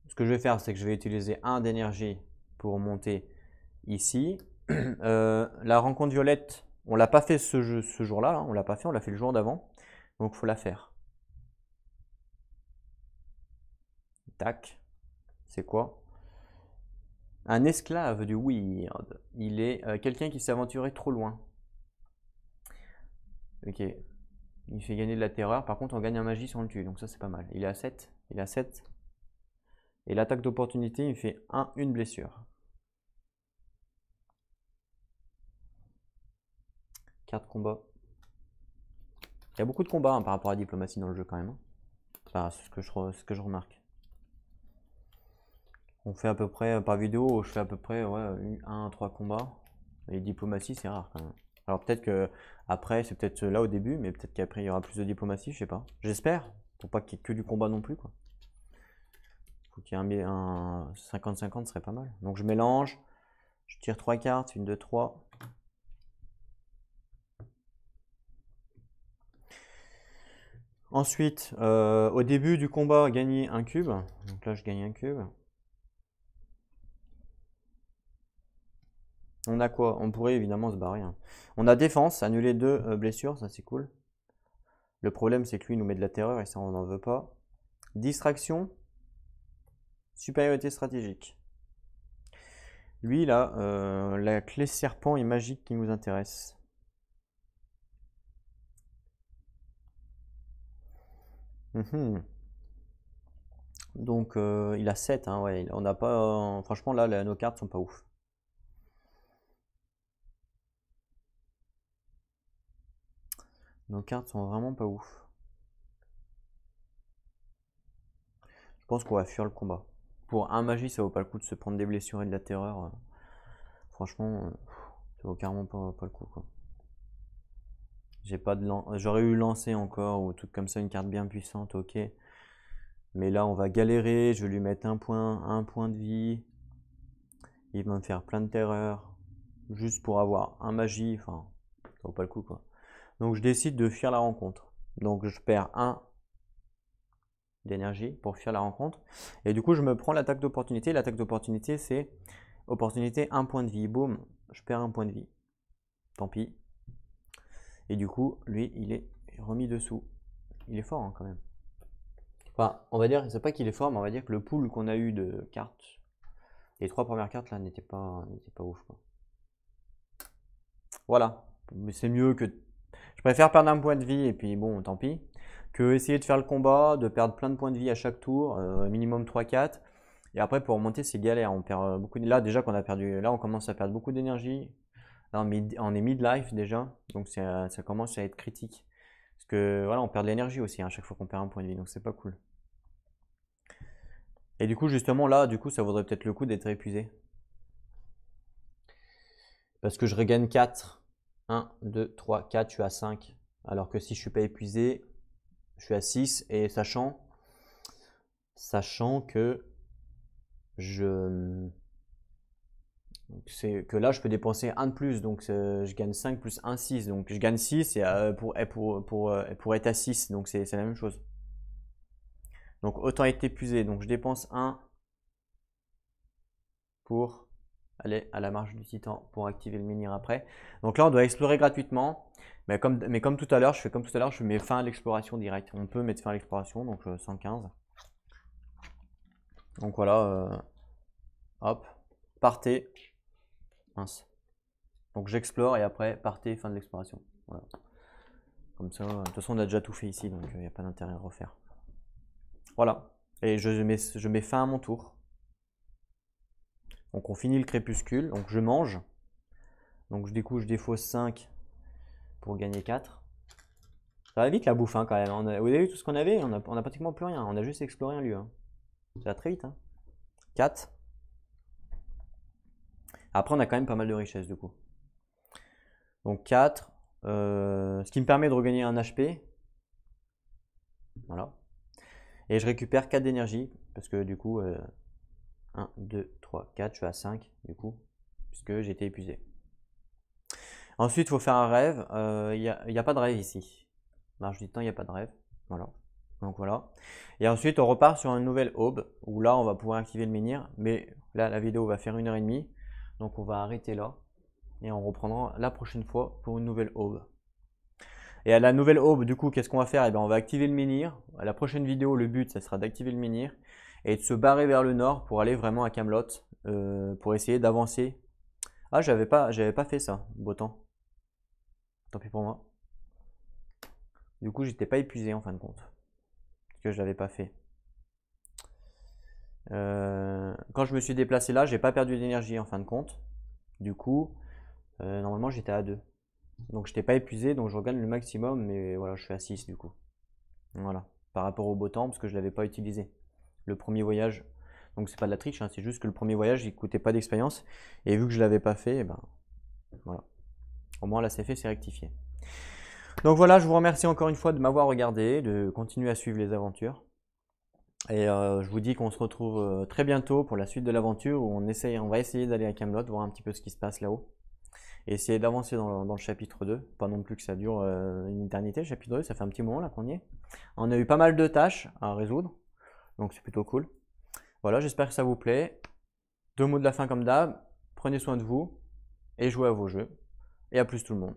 ce que je vais faire, c'est que je vais utiliser 1 d'énergie pour monter ici. La rencontre violette, on l'a pas fait ce jour-là. Hein. On l'a pas fait. On l'a fait le jour d'avant. Donc il faut la faire. Tac. C'est quoi? Un esclave du weird. Il est quelqu'un qui s'est aventuré trop loin. Ok. Il fait gagner de la terreur. Par contre, on gagne en magie si on le tue. Donc ça, c'est pas mal. Il est à 7. Il est à 7. Et l'attaque d'opportunité, il fait une blessure. Carte combat. Il y a beaucoup de combats hein, par rapport à la diplomatie dans le jeu quand même. Hein. Enfin, c'est ce que je remarque. On fait à peu près, par vidéo, je fais à peu près 1 à 3 combats. Et diplomatie, c'est rare quand même. Alors peut-être que après, c'est peut-être là au début, mais peut-être qu'après il y aura plus de diplomatie, je sais pas. J'espère, pour pas qu'il y ait que du combat non plus quoi. Faut qu'il y ait un 50-50 serait pas mal. Donc je mélange, je tire 3 cartes, 1, 2, 3. Ensuite, au début du combat, gagner un cube. Donc là, je gagne un cube. On a quoi? On pourrait évidemment se barrer. Hein. On a défense, annuler 2 blessures, ça c'est cool. Le problème, c'est que lui, il nous met de la terreur et ça, on n'en veut pas. Distraction, supériorité stratégique. Lui, là, la clé serpent est magique qui nous intéresse. Mhm. Donc il a 7, hein, ouais. On n'a pas. Franchement, là, nos cartes sont pas ouf. Nos cartes sont vraiment pas ouf. Je pense qu'on va fuir le combat. Pour un magie, ça vaut pas le coup de se prendre des blessures et de la terreur. Franchement, ça vaut carrément pas le coup, quoi. J'ai pas de J'aurais eu lancé encore ou tout comme ça, une carte bien puissante, ok. Mais là, on va galérer. Je vais lui mettre un point de vie. Il va me faire plein de terreur. Juste pour avoir un magie. Enfin, ça vaut pas le coup, quoi. Donc, je décide de fuir la rencontre. Donc, je perds 1 d'énergie pour fuir la rencontre. Et du coup, je me prends l'attaque d'opportunité. L'attaque d'opportunité, c'est opportunité 1 point de vie. Boum, je perds 1 point de vie. Tant pis. Et du coup, lui, il est remis dessous. Il est fort, hein, quand même. Enfin, on va dire, c'est pas qu'il est fort, mais on va dire que le pool qu'on a eu de cartes, les 3 premières cartes là, n'étaient pas ouf, quoi. Voilà. Mais c'est mieux que. Je préfère perdre 1 point de vie et puis bon, tant pis, que essayer de faire le combat, de perdre plein de points de vie à chaque tour, minimum 3-4. Et après, pour remonter, c'est galère. On perd beaucoup. Là, déjà qu'on a perdu. Là, on commence à perdre beaucoup d'énergie. Là, on est mid-life déjà. Donc, ça commence à être critique. Parce que voilà, on perd de l'énergie aussi, hein, à chaque fois qu'on perd un point de vie. Donc, c'est pas cool. Et du coup, justement, là, du coup, ça vaudrait peut-être le coup d'être épuisé. Parce que je regagne 4. 1, 2, 3, 4, je suis à 5. Alors que si je suis pas épuisé, je suis à 6. Et sachant que c'est que là, je peux dépenser 1 de plus. Donc, je gagne 5 plus 1, 6. Donc, je gagne 6 pour être à 6. Donc, c'est la même chose. Donc, autant être épuisé. Donc, je dépense 1 pour aller à la marche du titan pour activer le menhir après. Donc là, on doit explorer gratuitement. Mais comme tout à l'heure, je mets fin à l'exploration direct. On peut mettre fin à l'exploration, donc 115. Donc voilà, hop, partez. Mince. Donc j'explore et après, partez, fin de l'exploration. Voilà. Comme ça, de toute façon, on a déjà tout fait ici, donc il n'y a pas d'intérêt à refaire. Voilà. Et je mets fin à mon tour. Donc on finit le crépuscule, donc je mange. Donc du coup, je défausse 5 pour gagner 4. Ça va vite la bouffe, hein, quand même. Vous avez vu tout ce qu'on avait? On a pratiquement plus rien. On a juste exploré un lieu, hein. Ça va très vite, hein. 4. Après, on a quand même pas mal de richesses, du coup. Donc 4. Ce qui me permet de regagner un HP. Voilà. Et je récupère 4 d'énergie. Parce que du coup, 1, 2, 3, 4. Je suis à 5, du coup. Puisque j'ai été épuisé. Ensuite, il faut faire un rêve. Il n'y a pas de rêve ici. Marge du temps, il n'y a pas de rêve. Voilà. Donc voilà. Et ensuite, on repart sur une nouvelle aube où là, on va pouvoir activer le menhir. Mais là, la vidéo va faire 1h30. Donc on va arrêter là. Et on reprendra la prochaine fois pour une nouvelle aube. Et à la nouvelle aube, du coup, qu'est-ce qu'on va faire? Eh bien, on va activer le menhir. À la prochaine vidéo, le but, ça sera d'activer le menhir et de se barrer vers le nord pour aller vraiment à Camelot pour essayer d'avancer. Ah, j'avais pas fait ça, beau temps. Tant pis pour moi. Du coup, j'étais pas épuisé en fin de compte. Parce que je l'avais pas fait. Quand je me suis déplacé là, j'ai pas perdu d'énergie en fin de compte. Du coup, normalement j'étais à 2. Donc j'étais pas épuisé, donc je regagne le maximum, mais voilà, je suis à 6 du coup. Voilà, par rapport au beau temps, parce que je l'avais pas utilisé. Le premier voyage, donc c'est pas de la triche, hein, c'est juste que le premier voyage il coûtait pas d'expérience, et vu que je l'avais pas fait, ben voilà. Au moins là c'est fait, c'est rectifié. Donc voilà, je vous remercie encore une fois de m'avoir regardé, de continuer à suivre les aventures. Et je vous dis qu'on se retrouve très bientôt pour la suite de l'aventure où on va essayer d'aller à Camelot, voir un petit peu ce qui se passe là-haut. Et essayer d'avancer dans le chapitre 2. Pas non plus que ça dure une éternité, le chapitre 2, ça fait un petit moment là qu'on y est. On a eu pas mal de tâches à résoudre, donc c'est plutôt cool. Voilà, j'espère que ça vous plaît. 2 mots de la fin comme d'hab, prenez soin de vous et jouez à vos jeux. Et à plus tout le monde.